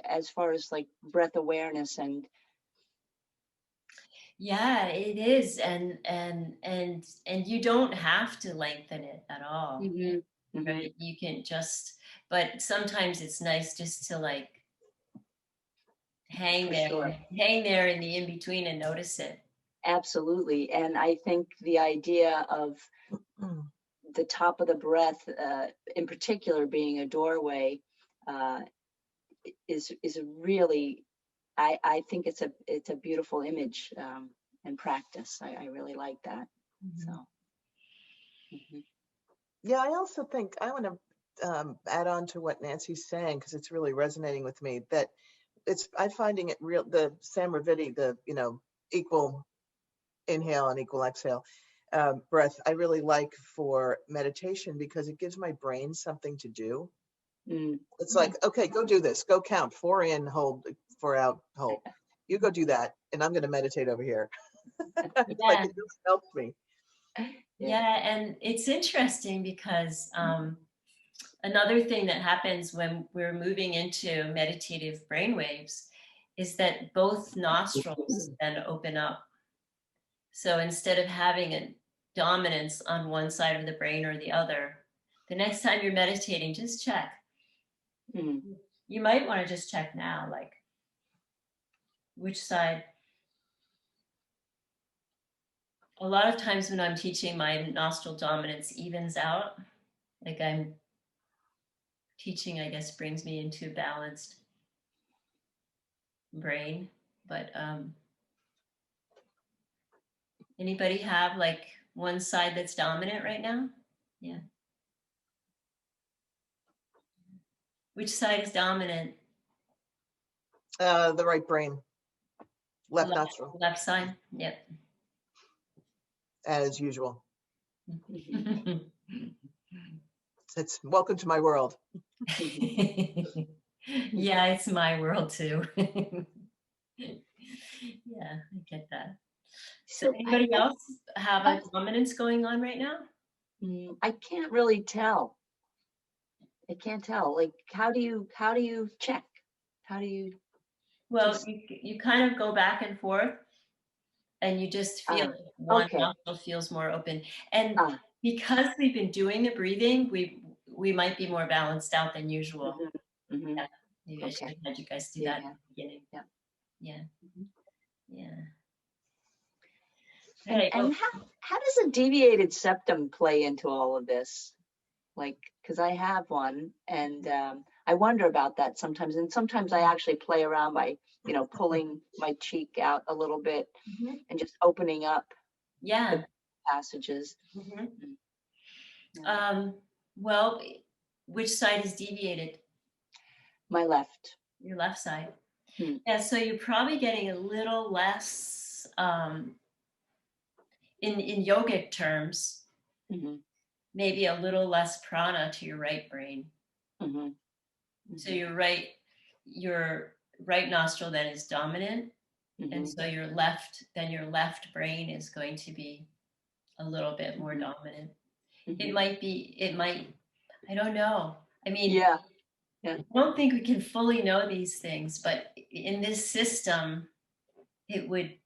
As far as like breath awareness and. Yeah, it is. And you don't have to lengthen it at all. Right? You can but sometimes it's nice just to hang there in the in-between and notice it. Absolutely. And I think the idea of the top of the breath, in particular, being a doorway, is really, I think it's a beautiful image and practice. I really like that. So. Yeah, I also think I want to add on to what Nancy's saying, because it's really resonating with me, that I'm finding it real, the Samraviti, the equal inhale and equal exhale breath, I really like for meditation, because it gives my brain something to do. It's like, okay, go do this, go count 4 in, hold, 4 out, hold. You go do that, and I'm going to meditate over here. It's like, it just helps me. Yeah, and it's interesting because another thing that happens when we're moving into meditative brainwaves is that both nostrils then open up. So instead of having a dominance on one side of the brain or the other, the next time you're meditating, just check. Mm. You might want to just check now, like which side. A lot of times when I'm teaching, my nostril dominance evens out. Like I'm teaching, I guess, brings me into a balanced brain. But anybody have like one side that's dominant right now? Yeah. Which side is dominant? The right brain, left Left, nostril, left side. Yep. as usual. Mhm. It's welcome to my world. Yeah, it's my world too. Yeah, I get that. So So anybody else have a dominance going on right now? I can't really tell. I can't tell. Like, how do you check? How do you Well, just, you kind of go back and forth and you just feel it. One okay. nostril feels more open. And Ah, because we've been doing the breathing, we might be more balanced out than usual. mhm. Yeah, maybe I should Okay. have had you guys do Yeah, that yeah. at the beginning. Yeah. Yeah, Mhm. yeah. And Right. Well, how does a deviated septum play into all of this? Like, because I have one, and I wonder about that sometimes. And sometimes I actually play around by, pulling my cheek out a little bit mhm. and just opening up Yeah. the passages. Mhm. Yeah. Well, which side is deviated? My left. Your left side. Hmm. Yeah, so you're probably getting a little less in yogic terms, Mhm, maybe a little less prana to your right brain. mhm, So mhm, your right nostril then is dominant, and mhm, so your left brain is going to be a little bit more mhm, dominant. mhm. It might, I don't know. I mean, Yeah. Yeah. I don't think we can fully know these things, but in this system, it would,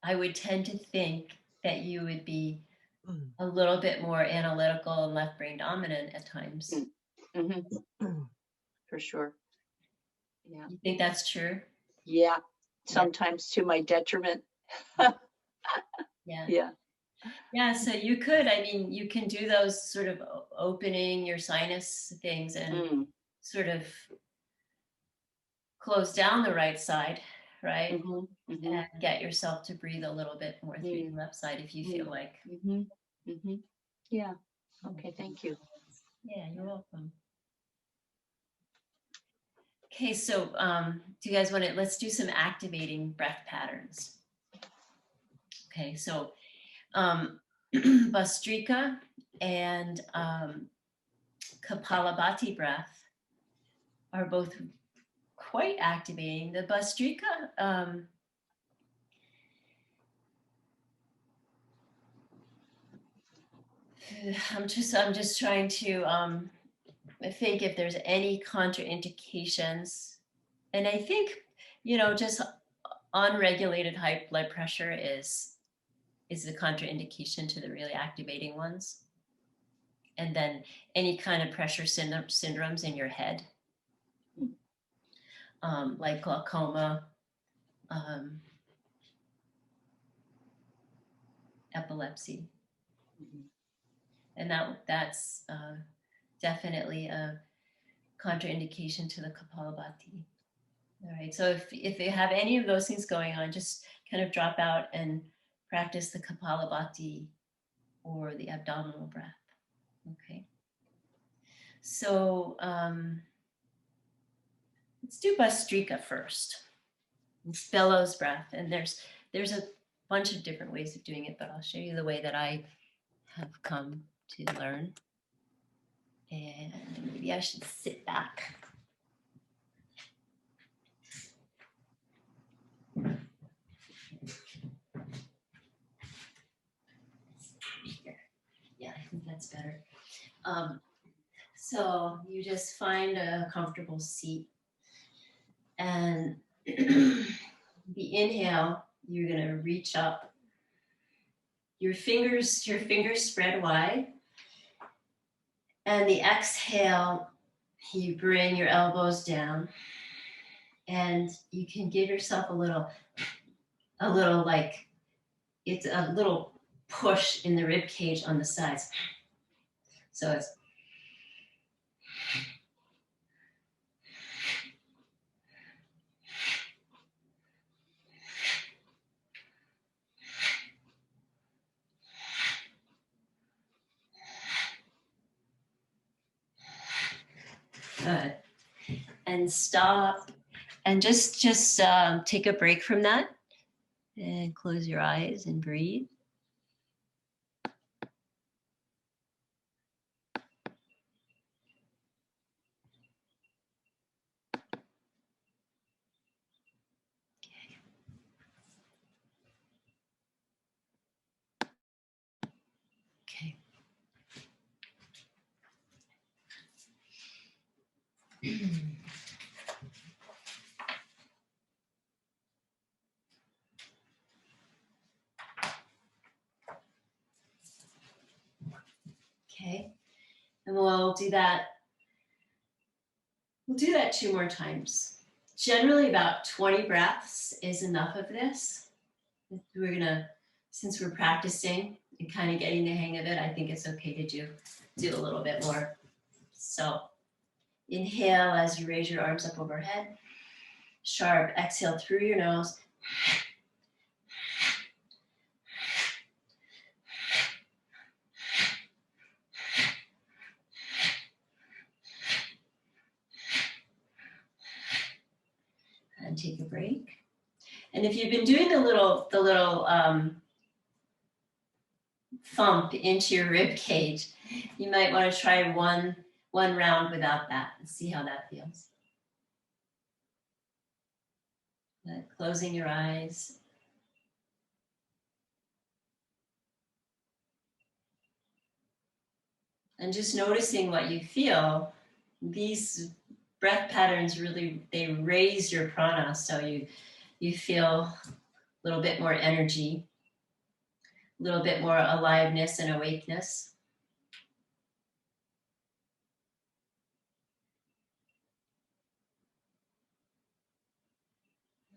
I would tend to think that you would be Mm. a little bit more analytical and left brain dominant at times. Mhm, for sure. Yeah. You think that's true? Yeah. Yeah. Sometimes to my detriment. Yeah. Yeah. Yeah. So you could, I mean, you can do those sort of opening your sinus things and Mm, sort of close down the right side, right? mhm, mhm, And get yourself to breathe a little bit more through mm, the left side if you mm, feel like. mhm, mhm. Yeah. Okay. Thank you. Yeah, you're welcome. Okay, so do you guys want to, let's do some activating breath patterns. Okay, so Bhastrika and Kapalabhati breath are both quite activating. The Bhastrika, I'm just trying to think if there's any contraindications. And I think, just unregulated high blood pressure is the contraindication to the really activating ones. And then any kind of pressure syndromes in your head, like glaucoma, um, epilepsy. Mhm. And that's definitely a contraindication to the Kapalabhati. All right, so if you have any of those things going on, just kind of drop out and practice the Kapalabhati or the abdominal breath. Okay. So let's do Bhastrika first. It's bellows breath, and there's a bunch of different ways of doing it, but I'll show you the way that I have come to learn. And maybe I should sit back. better. So you just find a comfortable seat, and the inhale, you're gonna reach up. Your fingers spread wide, and the exhale, you bring your elbows down, and you can give yourself a little like, it's a little push in the rib cage on the sides. So it's good. And stop, and just take a break from that, and close your eyes and breathe. Okay. Okay, and we'll do that 2 more times. Generally about 20 breaths is enough of this. We're gonna, since we're practicing and kind of getting the hang of it, I think it's okay to do a little bit more. So inhale as you raise your arms up overhead. Sharp exhale through your nose. And take a break. And if you've been doing the little thump into your rib cage, you might want to try one round without that and see how that feels. Closing your eyes. And just noticing what you feel. These breath patterns really, they raise your prana, so you feel a little bit more energy, a little bit more aliveness and awakeness.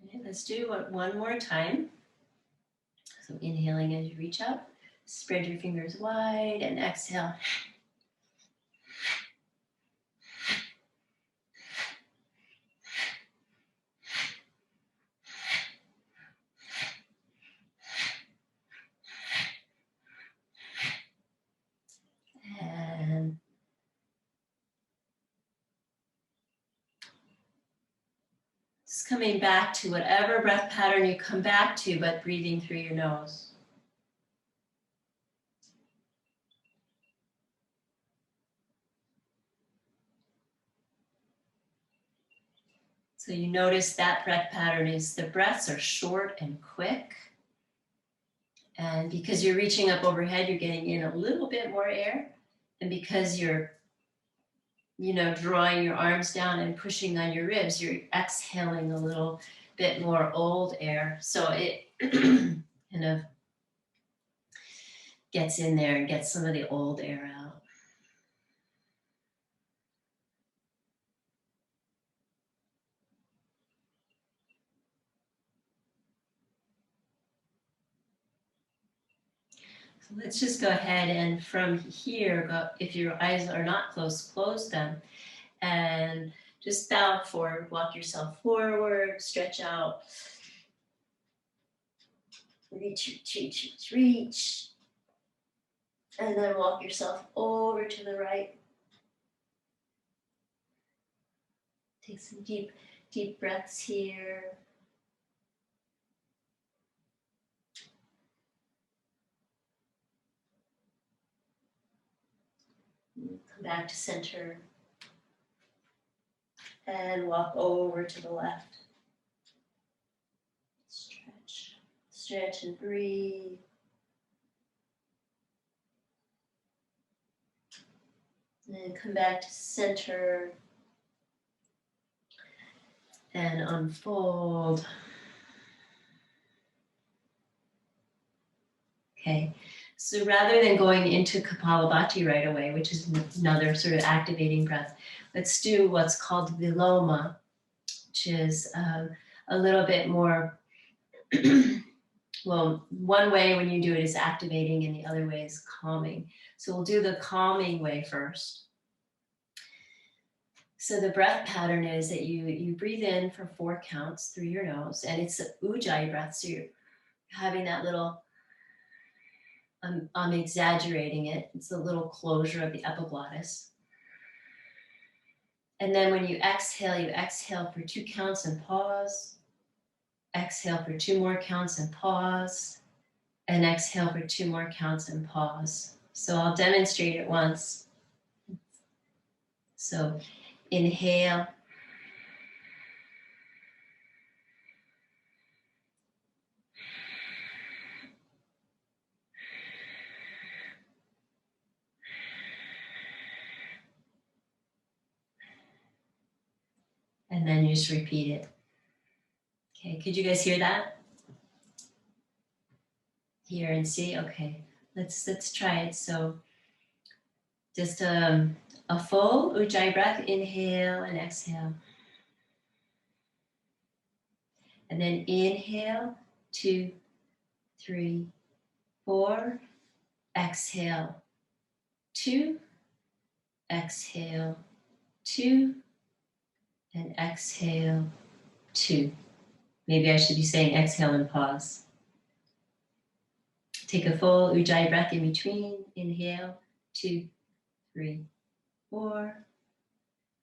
Okay, let's do it one more time. So inhaling as you reach up, spread your fingers wide, and exhale. And just coming back to whatever breath pattern you come back to, but breathing through your nose. So you notice that breath pattern is the breaths are short and quick. And because you're reaching up overhead, you're getting in a little bit more air. And because you're, drawing your arms down and pushing on your ribs, you're exhaling a little bit more old air. So it kind of gets in there and gets some of the old air out. So let's just go ahead and from here, if your eyes are not closed, close them. And just bow forward, walk yourself forward, stretch out. Reach. And then walk yourself over to the right. Take some deep breaths here. Come back to center. And walk over to the left. Stretch and breathe. And come back to center and unfold. Okay, so rather than going into Kapalbhati right away, which is another sort of activating breath, let's do what's called Viloma, which is a little bit more, well, one way when you do it is activating and the other way is calming. So we'll do the calming way first. So the breath pattern is that you breathe in for 4 counts through your nose, and it's an Ujjayi breath, so you're having that little, I'm exaggerating it, it's a little closure of the epiglottis. And then when you exhale for 2 counts and pause, exhale for 2 more counts and pause, and exhale for 2 more counts and pause. So I'll demonstrate it once. So inhale. And then you just repeat it. Okay, could you guys hear that? Hear and see? Okay, let's try it. So just a full Ujjayi breath, inhale and exhale. And then inhale, 2, 3, 4, exhale, 2, exhale, 2, and exhale, 2. Maybe I should be saying exhale and pause. Take a full Ujjayi breath in between. Inhale, 2, 3, 4.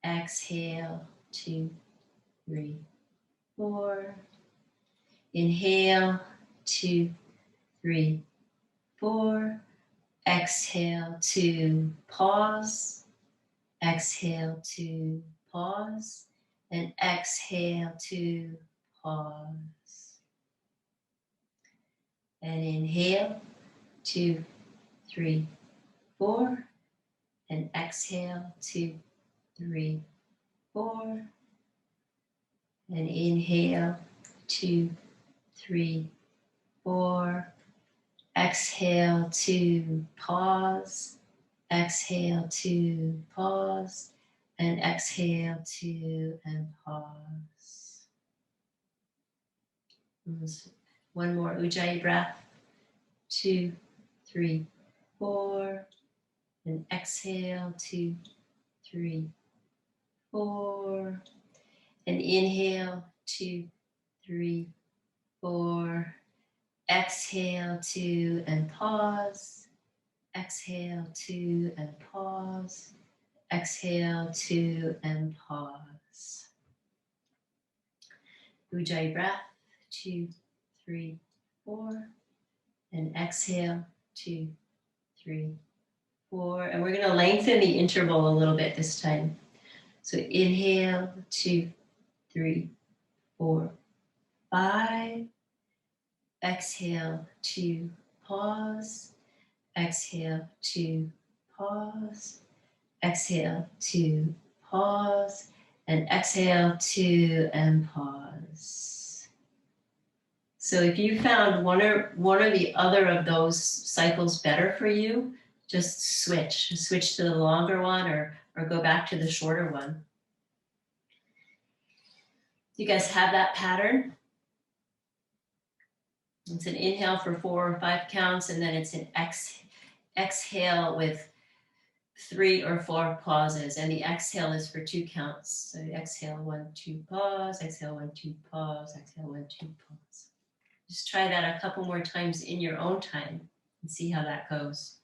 Exhale, 2, 3, 4. Inhale, 2, 3, 4. Exhale, 2, pause. Exhale, 2, pause. And exhale, 2, pause. And inhale, 2, 3, 4. And exhale, 2, 3, 4. And inhale, 2, 3, 4. Exhale, 2, pause. Exhale, 2, pause. And exhale, 2, and pause. One more Ujjayi breath. 2, 3, 4. And exhale, 2, 3, 4. And inhale, 2, 3, 4. Exhale, 2, and pause. Exhale, 2, and pause. Exhale, 2, and pause. Ujjayi breath, 2, 3, 4. And exhale, 2, 3, 4. And we're going to lengthen the interval a little bit this time. So inhale, 2, 3, 4, 5. Exhale, 2, pause. Exhale, 2, pause. Exhale, 2, pause. And exhale, 2, and pause. So if you found one or the other of those cycles better for you, just switch to the longer one or go back to the shorter one. You guys have that pattern? It's an inhale for 4 or 5 counts, and then it's an exhale with 3 or 4 pauses, and the exhale is for 2 counts. So exhale, 1, 2, pause, exhale, 1, 2, pause, exhale, 1, 2, pause. Just try that a couple more times in your own time and see how that goes.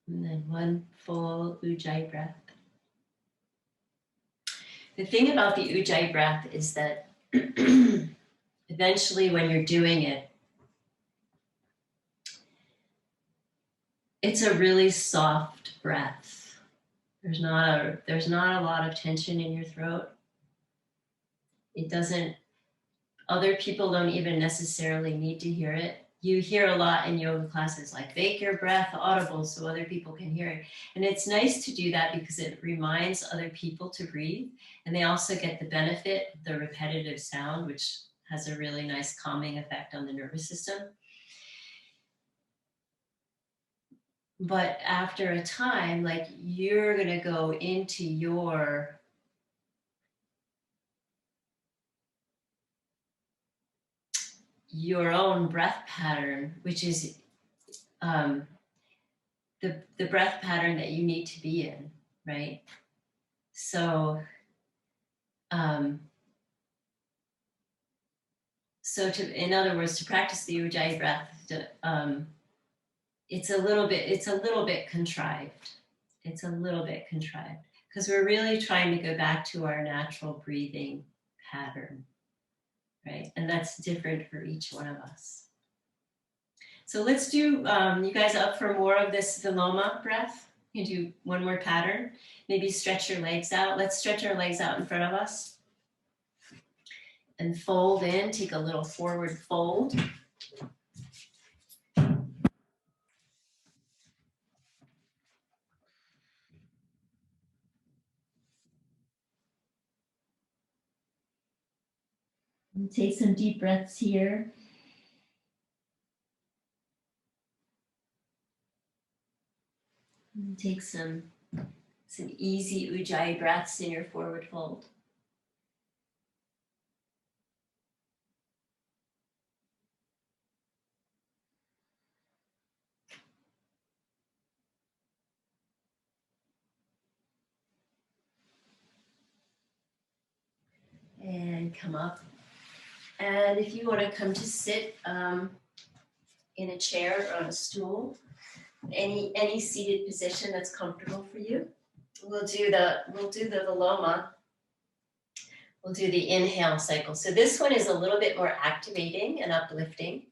And then one full Ujjayi breath. The thing about the Ujjayi breath is that eventually when you're doing it, it's a really soft breath. There's not a lot of tension in your throat. It doesn't, other people don't even necessarily need to hear it. You hear a lot in yoga classes, like make your breath audible so other people can hear it. And it's nice to do that because it reminds other people to breathe. And they also get the benefit of the repetitive sound, which has a really nice calming effect on the nervous system. But after a time, like you're gonna go into your own breath pattern, which is the breath pattern that you need to be in, right? So, in other words, to practice the Ujjayi breath, it's a little bit contrived. It's a little bit contrived because we're really trying to go back to our natural breathing pattern, right? And that's different for each one of us. So let's do, you guys up for more of this Viloma breath? You can do one more pattern. Maybe stretch your legs out. Let's stretch our legs out in front of us. And fold in, take a little forward fold. And take some deep breaths here. And take some easy Ujjayi breaths in your forward fold. And come up. And if you want to come to sit in a chair or on a stool, any seated position that's comfortable for you. We'll do the Viloma. We'll do the inhale cycle. So this one is a little bit more activating and uplifting.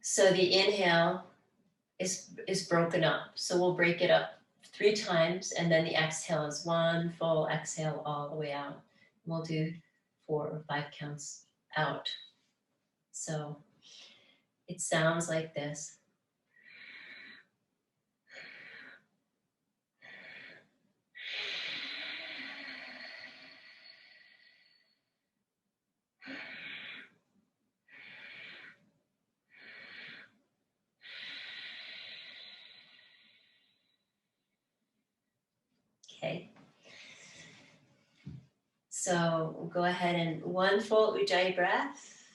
So the inhale is broken up. So we'll break it up 3 times, and then the exhale is one full exhale all the way out. We'll do 4 or 5 counts out. So it sounds like this. Okay. So we'll go ahead and one full Ujjayi breath.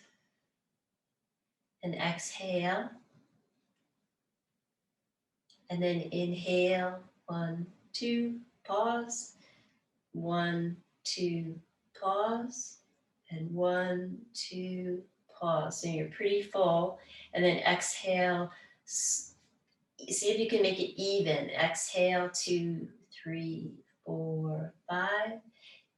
And exhale. And then inhale, 1, 2, pause. 1, 2, pause. And 1, 2, pause. So you're pretty full. And then exhale. See if you can make it even. Exhale, 2, 3, 4, 5.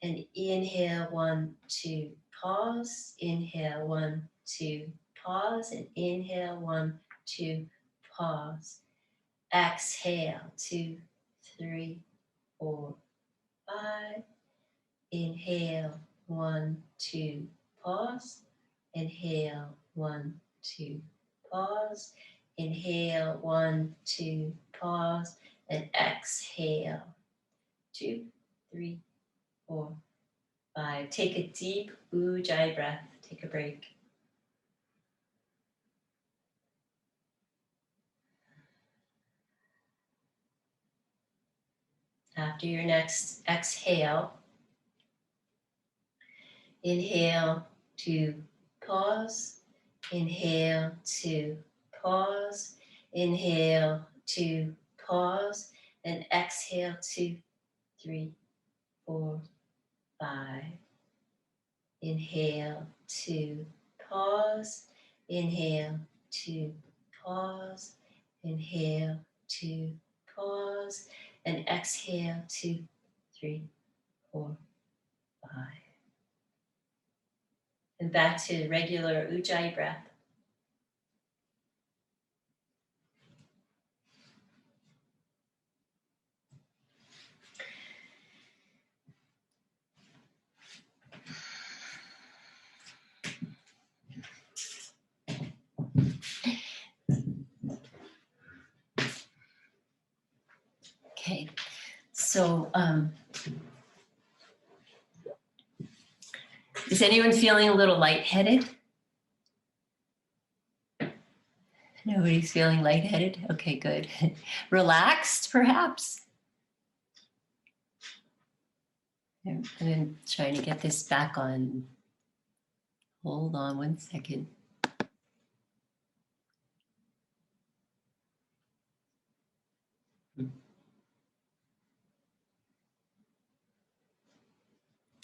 And inhale, 1, 2, pause. Inhale, 1, 2, pause. And inhale, 1, 2, pause. Exhale, 2, 3, 4, 5. Inhale, 1, 2, pause. Inhale, 1, 2, pause. Inhale, 1, 2, pause. And exhale, 2, 3, 4, 5. Take a deep Ujjayi breath. Take a break. After your next exhale, inhale to pause. Inhale to pause. Inhale to pause. And exhale 2, 3, 4, 5. Inhale to pause. Inhale, 2, pause. Inhale, 2, pause. And exhale, 2, 3, 4, 5. And back to regular Ujjayi breath. Okay, so is anyone feeling a little lightheaded? Nobody's feeling lightheaded? Okay, good. Relaxed, perhaps? I'm trying to get this back on. Hold on 1 second.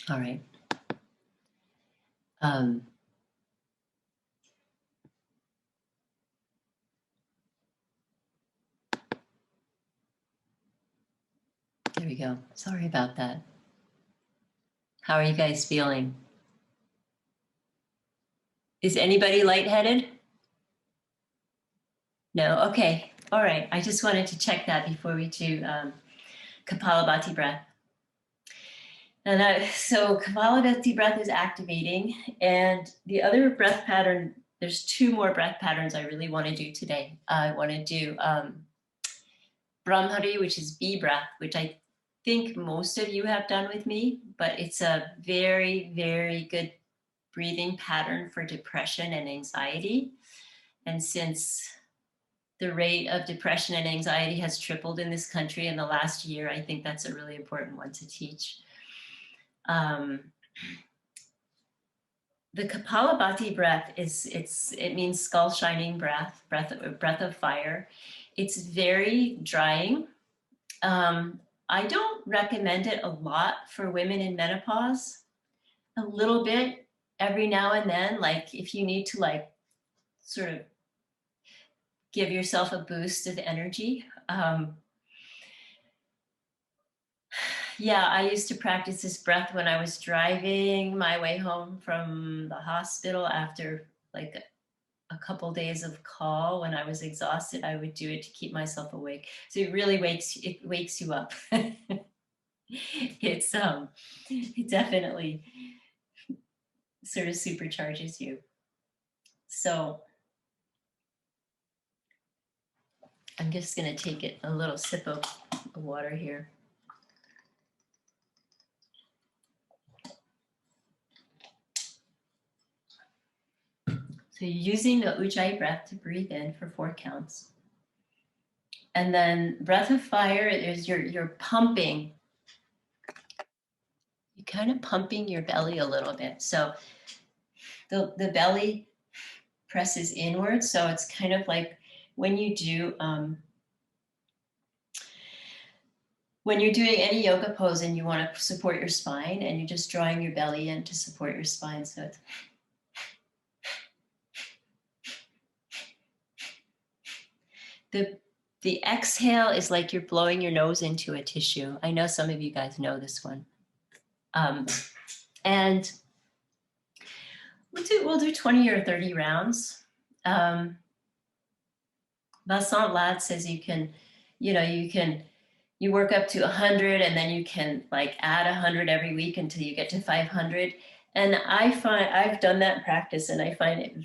All right. There we go. Sorry about that. How are you guys feeling? Is anybody lightheaded? No? Okay. All right. I just wanted to check that before we do Kapalbhati Breath. And so Kapalbhati Breath is activating. And the other breath pattern, there's 2 more breath patterns I really want to do today. I want to do Brahmari, which is bee breath, which I think most of you have done with me, but it's a very, very good breathing pattern for depression and anxiety. And since the rate of depression and anxiety has tripled in this country in the last year, I think that's a really important one to teach. The Kapalabhati breath it means skull shining breath of fire. It's very drying. I don't recommend it a lot for women in menopause. A little bit every now and then, like if you need to like sort of give yourself a boost of energy. Yeah, I used to practice this breath when I was driving my way home from the hospital after like a couple days of call. When I was exhausted, I would do it to keep myself awake. So it really wakes you up. It definitely sort of supercharges you. So I'm just going to take a little sip of water here. So you're using the Ujjayi breath to breathe in for 4 counts. And then breath of fire is you're pumping. You're kind of pumping your belly a little bit. So the belly presses inward. So it's kind of like when you do, when you're doing any yoga pose and you want to support your spine and you're just drawing your belly in to support your spine. So it's the exhale is like you're blowing your nose into a tissue. I know some of you guys know this one. And we'll do 20 or 30 rounds. Vincent Ladd says you work up to 100 and then you can like add 100 every week until you get to 500. And I've done that practice and I find it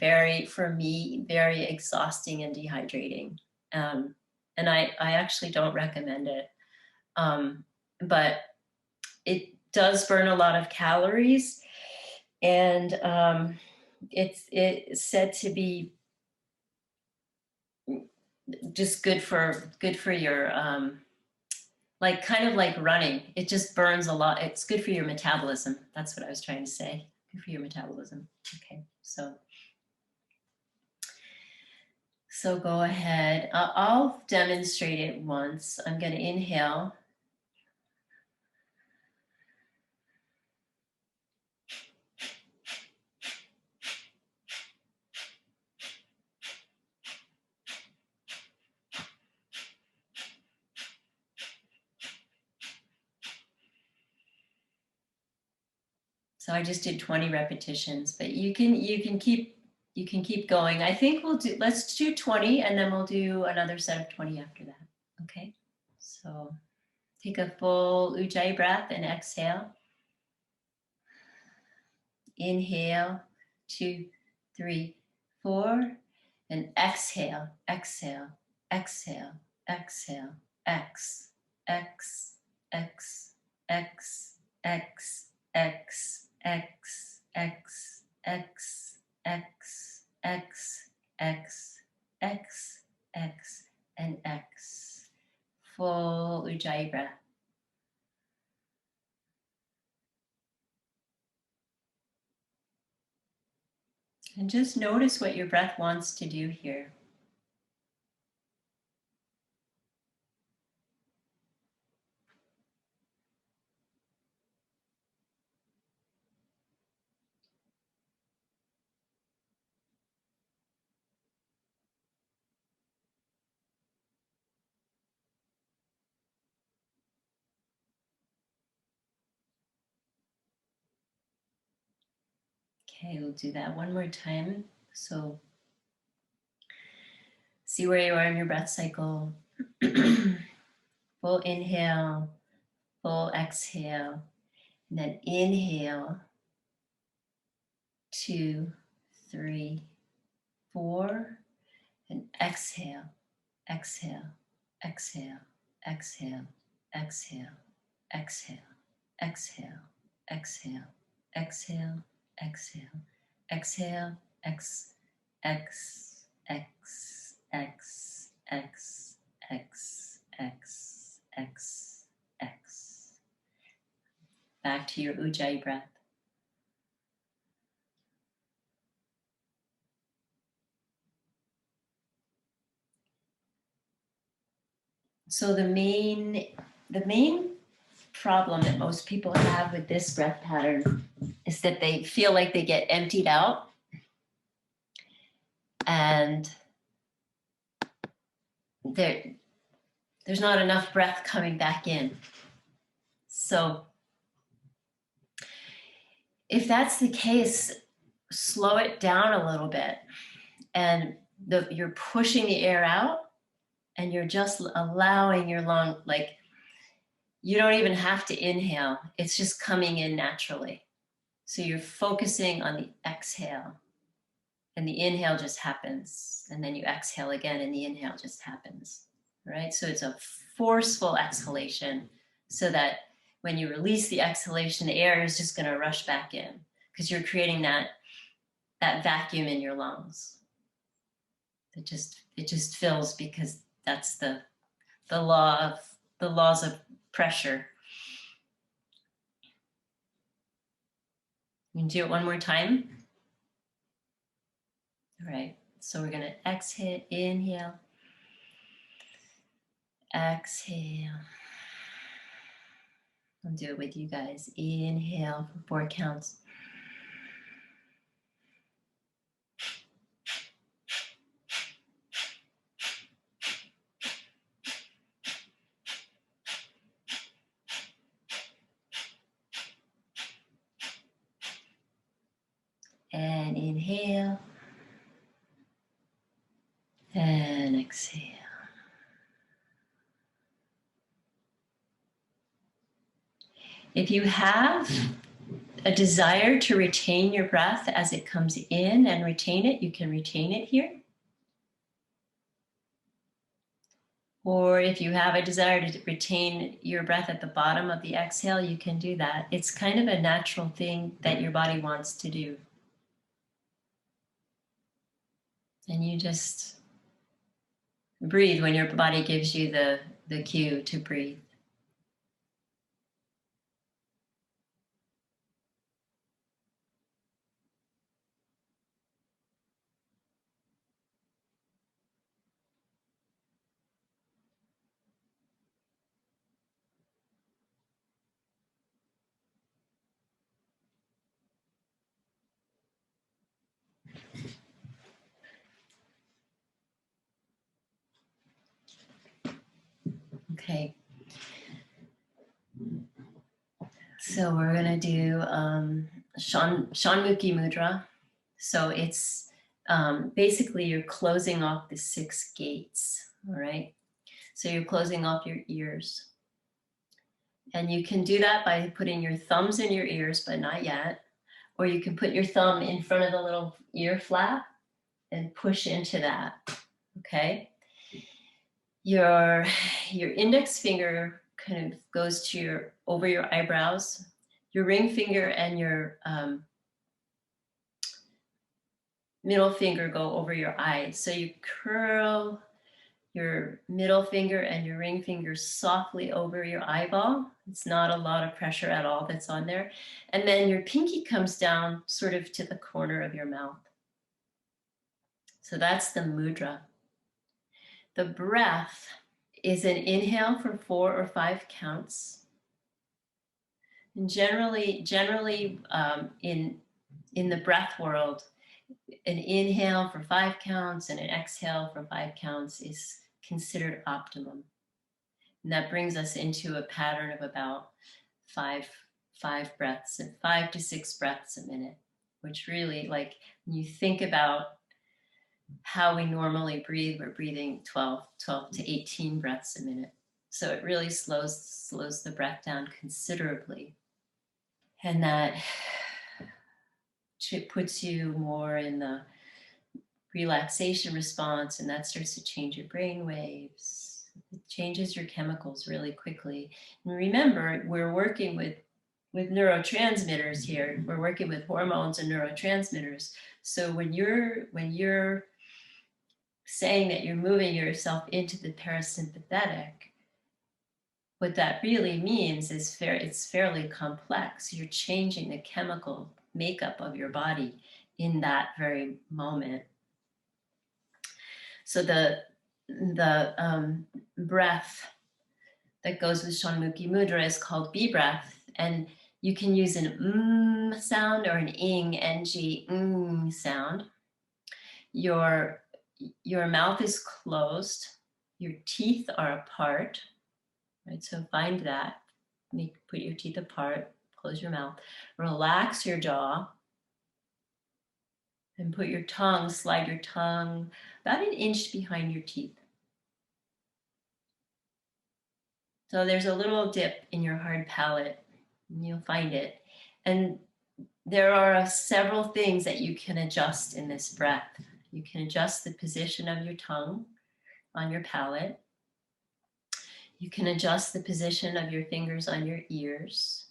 for me, very exhausting and dehydrating. And I actually don't recommend it. But it does burn a lot of calories, and it's said to be just good for your like kind of like running. It just burns a lot. It's good for your metabolism. That's what I was trying to say. Good for your metabolism. Okay, so go ahead. I'll demonstrate it once. I'm going to inhale. So I just did 20 repetitions, but you can keep going. I think let's do 20 and then we'll do another set of 20 after that. Okay. So take a full Ujjayi breath and exhale. Inhale, 2, 3, 4, and exhale, exhale, exhale, exhale, X, X, X, X, X, X, X, X, X, X, X, X, X, X, and X. Full Ujjayi breath. And just notice what your breath wants to do here. Okay, we'll do that one more time. So see where you are in your breath cycle. Full inhale, full exhale, and then inhale, 2, 3, 4, and exhale, exhale, exhale, exhale, exhale, exhale, exhale, exhale, exhale, exhale, exhale, X, X, X, X, X, X, X, X, X. Back to your Ujjayi breath. So the main problem that most people have with this breath pattern is that they feel like they get emptied out and there's not enough breath coming back in. So if that's the case, slow it down a little bit and you're pushing the air out and you're just allowing your lung, like you don't even have to inhale, it's just coming in naturally. So you're focusing on the exhale and the inhale just happens. And then you exhale again and the inhale just happens, right? So it's a forceful exhalation so that when you release the exhalation, the air is just gonna rush back in because you're creating that vacuum in your lungs. It just fills because that's the laws of pressure. You can do it one more time. All right, so we're gonna exhale, inhale, exhale. I'll do it with you guys. Inhale for 4 counts. And inhale. And exhale. If you have a desire to retain your breath as it comes in and retain it, you can retain it here. Or if you have a desire to retain your breath at the bottom of the exhale, you can do that. It's kind of a natural thing that your body wants to do. And you just breathe when your body gives you the cue to breathe. Okay. So we're gonna do Shanmukhi mudra. So it's basically you're closing off the 6 gates, all right? So you're closing off your ears. And you can do that by putting your thumbs in your ears, but not yet. Or you can put your thumb in front of the little ear flap and push into that, okay? Your index finger kind of goes to over your eyebrows. Your ring finger and your middle finger go over your eyes. So you curl your middle finger and your ring finger softly over your eyeball. It's not a lot of pressure at all that's on there. And then your pinky comes down sort of to the corner of your mouth. So that's the mudra. The breath is an inhale for 4 or 5 counts. And generally in the breath world, an inhale for 5 counts and an exhale for 5 counts is considered optimum. And that brings us into a pattern of about 5 breaths, and 5 to 6 breaths a minute, which really, like, when you think about how we normally breathe, we're breathing 12 to 18 breaths a minute. So it really slows the breath down considerably. And that puts you more in the relaxation response, and that starts to change your brain waves. It changes your chemicals really quickly. And remember, we're working with neurotransmitters here. We're working with hormones and neurotransmitters. So when you're saying that you're moving yourself into the parasympathetic, what that really means is it's fairly complex. You're changing the chemical makeup of your body in that very moment. So the breath that goes with Shanmukhi mudra is called bee breath, and you can use an sound or an ng sound. Your mouth is closed, your teeth are apart, right? So find that, put your teeth apart, close your mouth, relax your jaw, and slide your tongue about an inch behind your teeth. So there's a little dip in your hard palate, and you'll find it. And there are several things that you can adjust in this breath. You can adjust the position of your tongue on your palate. You can adjust the position of your fingers on your ears.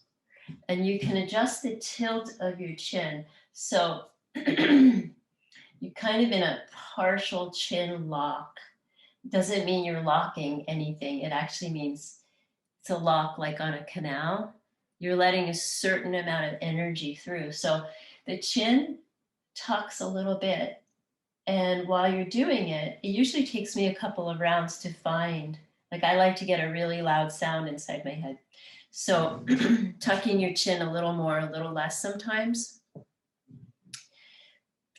And you can adjust the tilt of your chin. So you're kind of in a partial chin lock. Doesn't mean you're locking anything. It actually means it's a lock like on a canal. You're letting a certain amount of energy through. So the chin tucks a little bit. And while you're doing it, it usually takes me a couple of rounds to find, like I like to get a really loud sound inside my head. So tucking your chin a little more, a little less sometimes.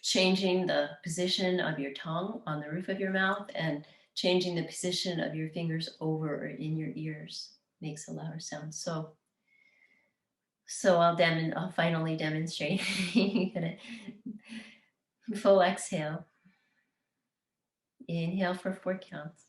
Changing the position of your tongue on the roof of your mouth and changing the position of your fingers over or in your ears makes a louder sound. So I'll finally demonstrate. Full exhale. Inhale for 4 counts.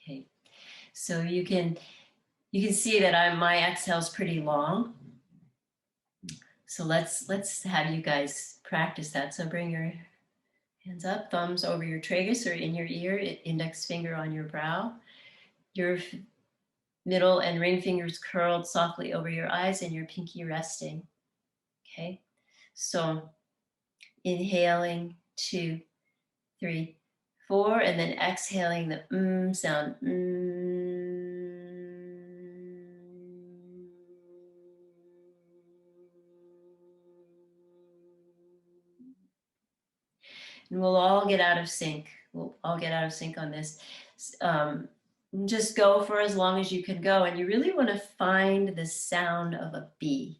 Okay, so you can see that my exhale is pretty long. So let's have you guys practice that. So bring your hands up, thumbs over your tragus or in your ear, index finger on your brow, your middle and ring fingers curled softly over your eyes, and your pinky resting. Okay, so inhaling 2, 3, 4, and then exhaling the sound. And we'll all get out of sync. We'll all get out of sync on this. Just go for as long as you can go. And you really want to find the sound of a B.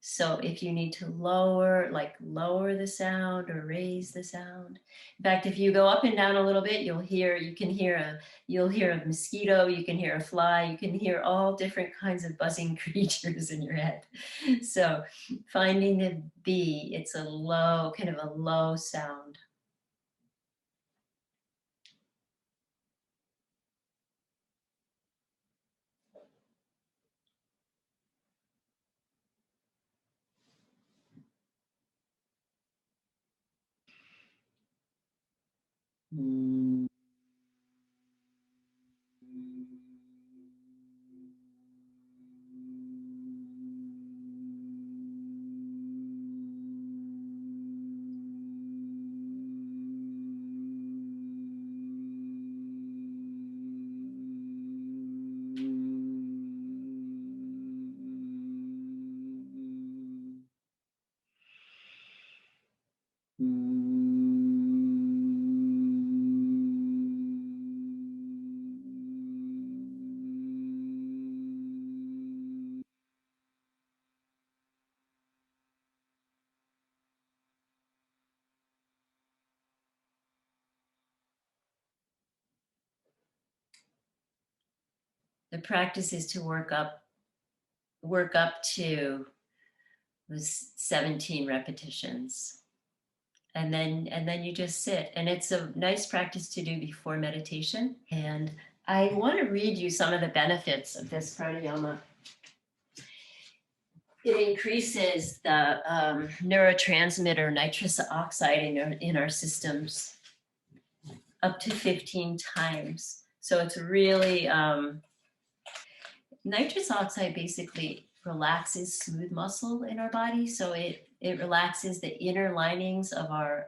So if you need to lower the sound or raise the sound. In fact, if you go up and down a little bit, you'll hear a mosquito, you can hear a fly, you can hear all different kinds of buzzing creatures in your head. So finding the B, it's a low, kind of a low sound. The practice is to work up to 17 repetitions. And then you just sit. And it's a nice practice to do before meditation. And I want to read you some of the benefits of this pranayama. It increases the neurotransmitter nitrous oxide in our systems up to 15 times. So it's really, nitrous oxide basically relaxes smooth muscle in our body. So it relaxes the inner linings of our,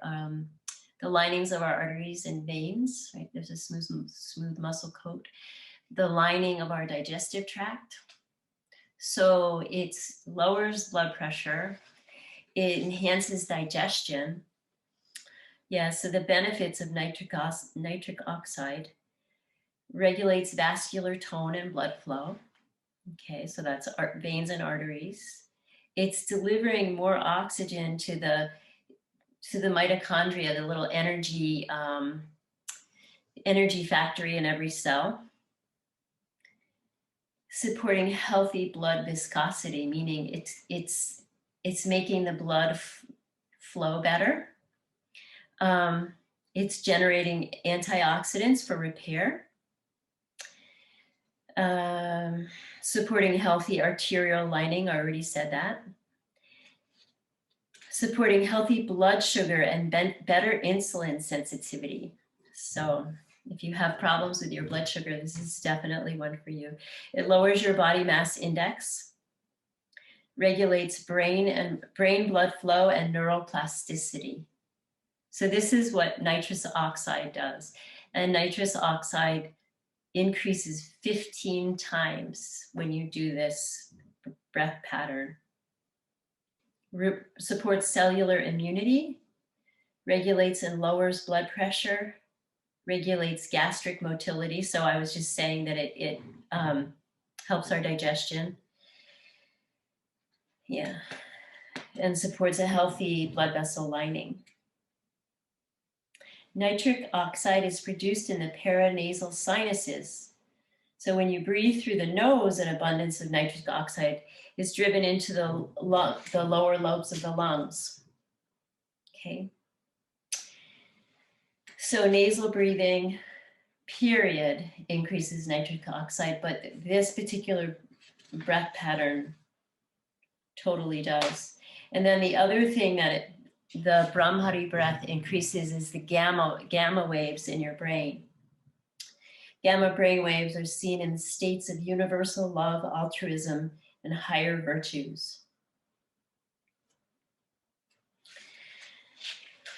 the linings of our arteries and veins, right? There's a smooth muscle coat. The lining of our digestive tract. So it lowers blood pressure. It enhances digestion. Yeah, so the benefits of nitric oxide regulates vascular tone and blood flow. Okay, so that's our veins and arteries. It's delivering more oxygen to the mitochondria, the little energy factory in every cell. Supporting healthy blood viscosity, meaning it's making the blood flow better. It's generating antioxidants for repair. Supporting healthy arterial lining, I already said that. Supporting healthy blood sugar and better insulin sensitivity. So if you have problems with your blood sugar, this is definitely one for you. It lowers your body mass index, regulates brain blood flow and neuroplasticity. So this is what nitrous oxide does. And nitrous oxide increases 15 times when you do this breath pattern. Supports cellular immunity, regulates and lowers blood pressure, regulates gastric motility. So I was just saying that it helps our digestion. Yeah, and supports a healthy blood vessel lining. Nitric oxide is produced in the paranasal sinuses. So when you breathe through the nose, an abundance of nitric oxide is driven into the lower lobes of the lungs. Okay. So nasal breathing, period, increases nitric oxide, but this particular breath pattern totally does. And then the other thing that the Brahmari breath increases is the gamma waves in your brain. Gamma brain waves are seen in states of universal love, altruism, and higher virtues.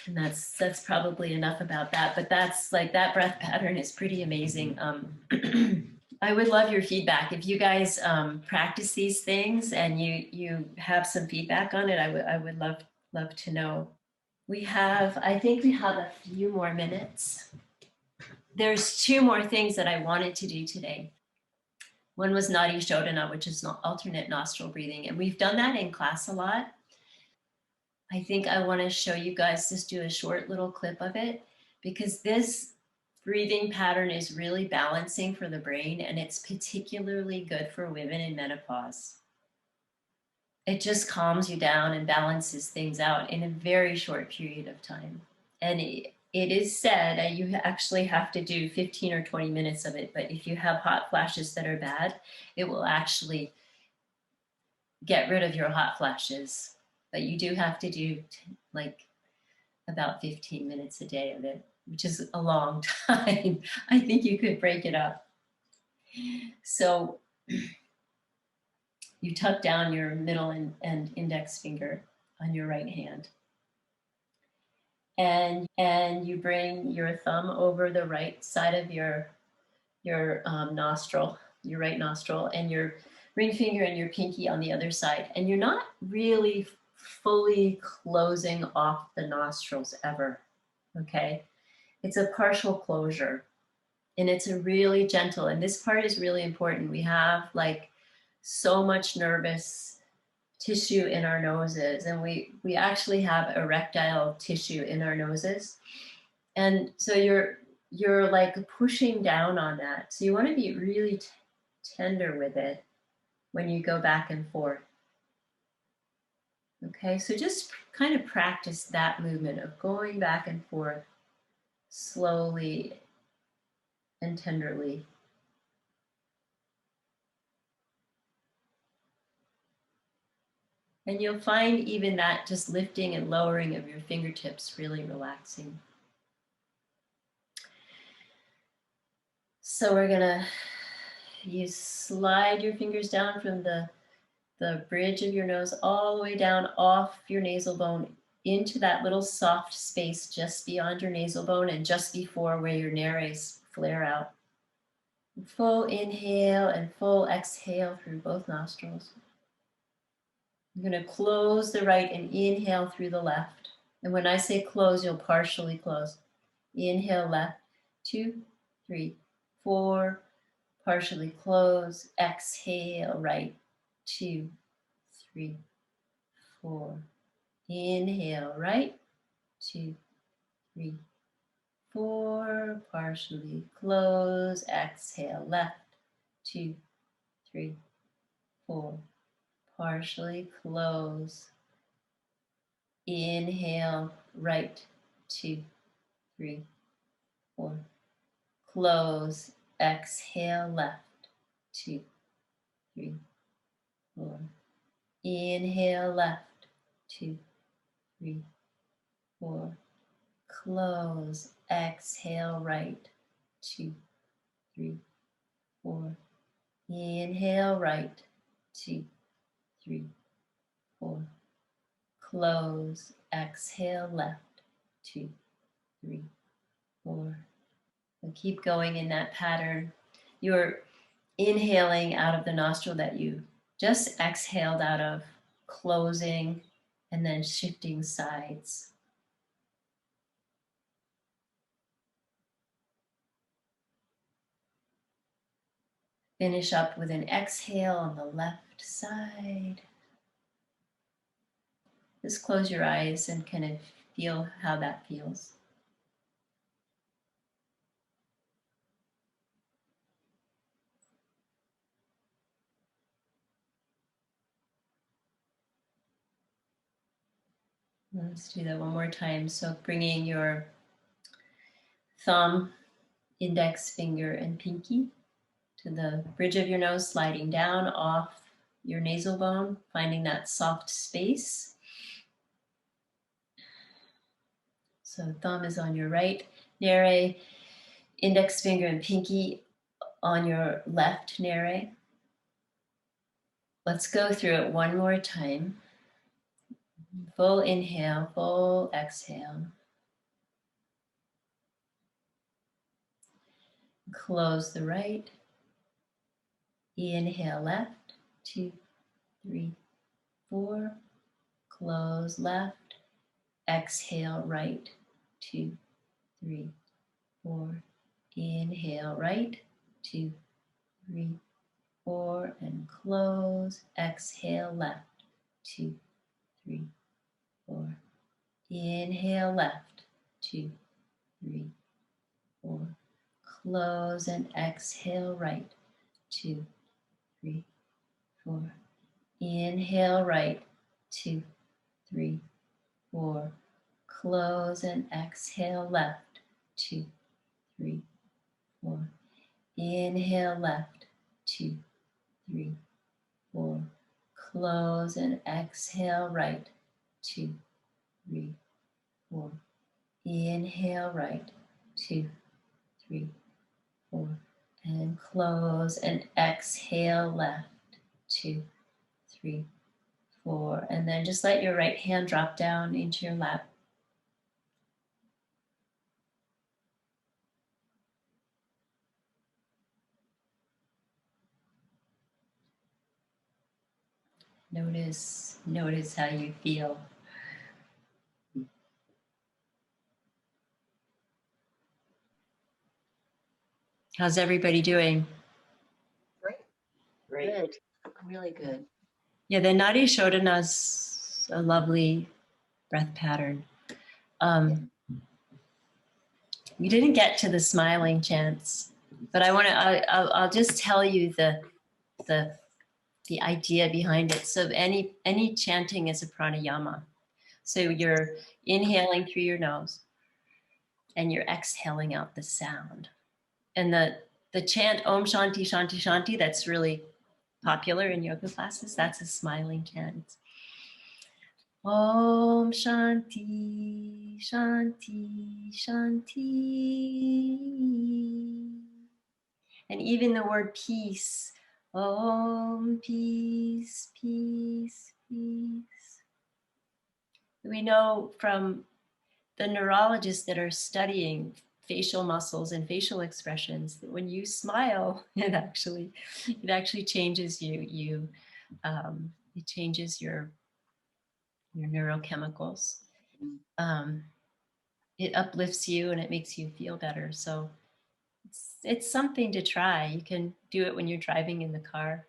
And that's probably enough about that, but that's like, that breath pattern is pretty amazing. I would love your feedback. If you guys practice these things and you have some feedback on it, I would love to know. I think we have a few more minutes. There's two more things that I wanted to do today. One was Nadi-Shodhana, which is alternate nostril breathing. And we've done that in class a lot. I think I want to show you guys, just do a short little clip of it, because this breathing pattern is really balancing for the brain, and it's particularly good for women in menopause. It just calms you down and balances things out in a very short period of time. And it is said that you actually have to do 15 or 20 minutes of it, but if you have hot flashes that are bad, it will actually get rid of your hot flashes. But you do have to do like about 15 minutes a day of it, which is a long time. I think you could break it up. So you tuck down your middle and index finger on your right hand. And you bring your thumb over the right side of your nostril, your right nostril, and your ring finger and your pinky on the other side. And you're not really fully closing off the nostrils ever, okay? It's a partial closure, and it's a really gentle, and this part is really important. We have like so much nervous tissue in our noses, and we actually have erectile tissue in our noses. And so you're like pushing down on that. So you want to be really tender with it when you go back and forth. Okay, so just kind of practice that movement of going back and forth slowly and tenderly. And you'll find even that just lifting and lowering of your fingertips really relaxing. So you slide your fingers down from the bridge of your nose all the way down off your nasal bone into that little soft space just beyond your nasal bone and just before where your nares flare out. Full inhale and full exhale through both nostrils. You're going to close the right and inhale through the left. And when I say close, you'll partially close. Inhale left, 2, 3, 4, partially close. Exhale right, 2, 3, 4. Inhale right, 2, 3, 4. Partially close. Exhale left, 2, 3, 4. Partially close. Inhale right, 2, 3, 4. Close. Exhale left, 2, 3, 4. Inhale left, 2, 3, 4. Close. Exhale right, 2, 3, 4. Inhale right, 2, 3, 4. Close. Exhale left, 2, 3, 4. And keep going in that pattern. You're inhaling out of the nostril that you just exhaled out of, closing, and then shifting sides. Finish up with an exhale on the left side. Just close your eyes and kind of feel how that feels. Let's do that one more time. So bringing your thumb, index finger, and pinky to the bridge of your nose, sliding down off your nasal bone, finding that soft space. So thumb is on your right nare, index finger and pinky on your left nare. Let's go through it one more time. Full inhale, full exhale. close the right. Inhale left, 2, 3, 4. Close left. Exhale right, 2, 3, 4. Inhale right, 2, 3, 4, and close. Exhale left, 2, 3, 4. Inhale left, 2, 3, 4. Close and exhale right, 2, 3, 4. Inhale right, 2, 3, 4. Close and exhale left, 2, 3, 4. Inhale left, 2, 3, 4. Close and exhale right, 2, 3, 4. Inhale right, 2, 3, 4. And close and exhale left, 2, 3, 4. And then just let your right hand drop down into your lap. Notice how you feel. How's everybody doing? Great. Great. Good, really good. Yeah, the Nadi-Shodhana is a lovely breath pattern. We didn't get to the smiling chants, but I'll just tell you the idea behind it. So any chanting is a pranayama. So you're inhaling through your nose and you're exhaling out the sound. And the chant Om Shanti Shanti Shanti, that's really popular in yoga classes, that's a smiling chant. It's Om Shanti Shanti Shanti. And even the word peace, Om peace, peace, peace. We know from the neurologists that are studying facial muscles and facial expressions that when you smile, it actually changes you. It changes your neurochemicals. It uplifts you and it makes you feel better. So it's something to try. You can do it when you're driving in the car.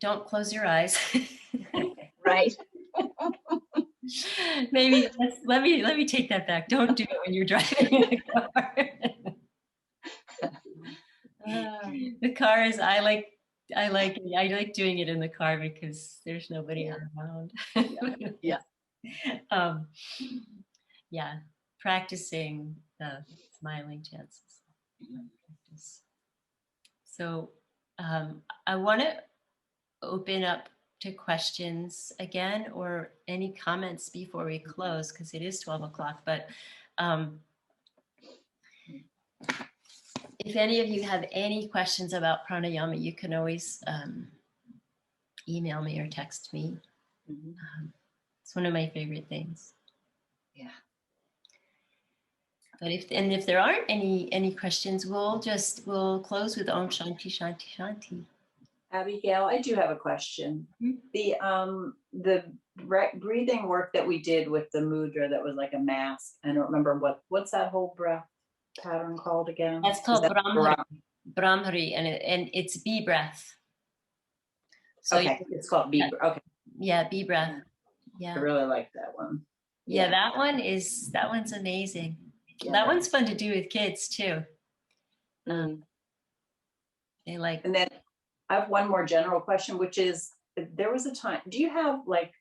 Don't close your eyes. Right. Maybe let me take that back. Don't do it when you're driving in the car. The car is I like doing it in the car because there's nobody around. Yeah. Yeah, practicing the smiling chances. So I want to open up to questions again or any comments before we close because it is 12 o'clock. But if any of you have any questions about pranayama, you can always email me or text me. It's one of my favorite things. Yeah. But if there aren't any questions, we'll close with Om Shanti Shanti Shanti. Abigail, I do have a question. The breathing work that we did with the mudra that was like a mask. I don't remember what's that whole breath pattern called again? That's called Brahmari, and it's bee breath. So okay, it's called bee breath. Okay. Yeah, bee breath. Yeah. I really like that one. Yeah, that one's amazing. Yeah. That one's fun to do with kids too. They like. And then I have one more general question, which is, there was a time, do you have like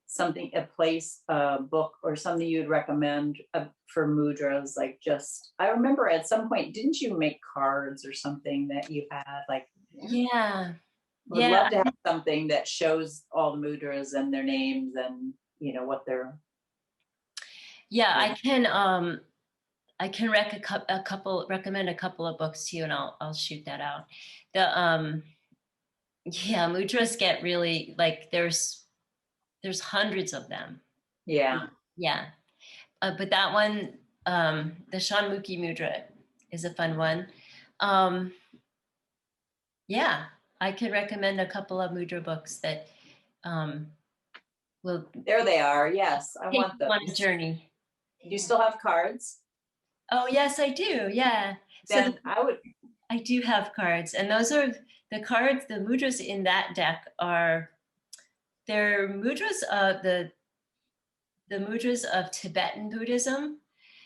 something, a place, a book or something you'd recommend for mudras? Like I remember at some point, didn't you make cards or something that you had like? Yeah. Would love to have something that shows all the mudras and their names and what they're. Yeah, I can recommend a couple of books to you, and I'll shoot that out. Mudras get really like there's hundreds of them. Yeah. Yeah, but that one The Shanmukhi mudra is a fun one. Yeah, I could recommend a couple of mudra books that will There they are. Yes, I take want you on a those. journey. Do you still have cards? Oh, yes, I do. Yeah. So Then I would, I do have cards, and those are the cards. The mudras in that deck are they're mudras of the mudras of Tibetan Buddhism,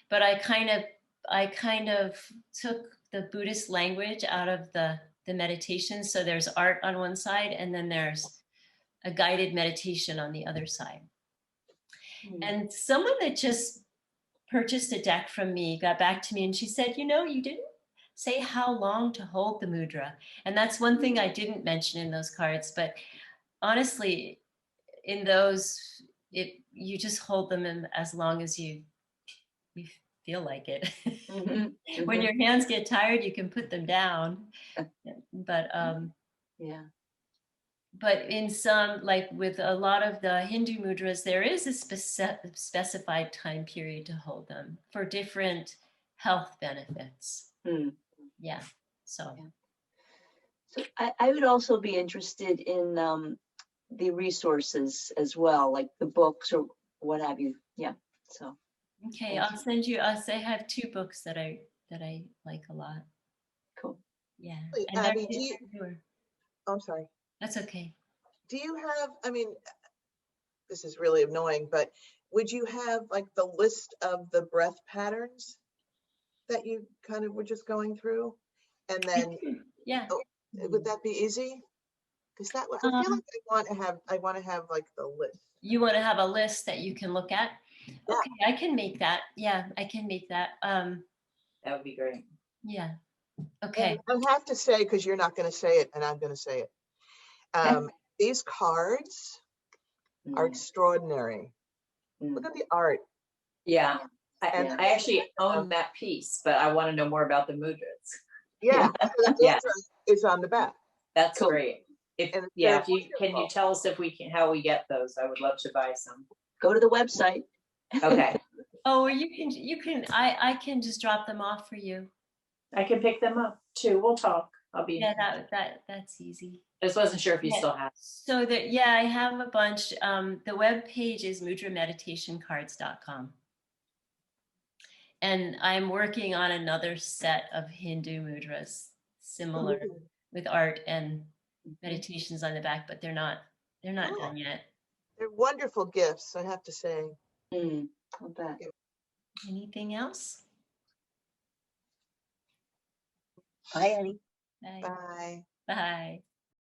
but I kind of took the Buddhist language out of the meditation. So there's art on one side, and then there's a guided meditation on the other side. And someone that just purchased a deck from me got back to me and she said, you didn't say how long to hold the mudra. And that's one thing I didn't mention in those cards. But honestly, in those, you just hold them in as long as you feel like it. When your hands get tired, you can put them down. But Yeah. but in some, like with a lot of the Hindu mudras, there is a specified time period to hold them for different health benefits. Yeah. So. Yeah. So I would also be interested in the resources as well, like the books or what have you. Yeah. So. Okay, I'll send you. I have 2 books that I like a lot. Cool. Yeah. Wait, And Abby, I'm sorry. that's okay. Do you have, I mean, this is really annoying, but would you have like the list of the breath patterns that you kind of were just going through? And then, Yeah. would that be easy? Because that, I feel like I want to have like the list. You want to have a list that you can look at? Yeah. Okay, I can make that. Yeah, I can make that. that would be great. Yeah. Okay. And I have to say, because you're not going to say it and I'm going to say it. These cards are extraordinary. Look at the art. Yeah. And I actually own that piece, but I want to know more about the mudras. yeah, the Yeah. mudra is on the back. That's Cool. great. If And it's yeah, very can you wonderful. tell us if we can how we get those? I would love to buy some. Go to the website. Okay. Oh, or you can I can just drop them off for you. I can pick them up too. We'll talk. I'll be Yeah, that's easy. I just wasn't sure if you Yeah. still have. So that, yeah, I have a bunch. The web page is mudrameditationcards.com. And I'm working on another set of Hindu mudras, similar with art and meditations on the back, but they're not done yet. They're wonderful gifts, I have to say. I'll bet. Anything else? Bye, Annie. Bye. Bye. Bye.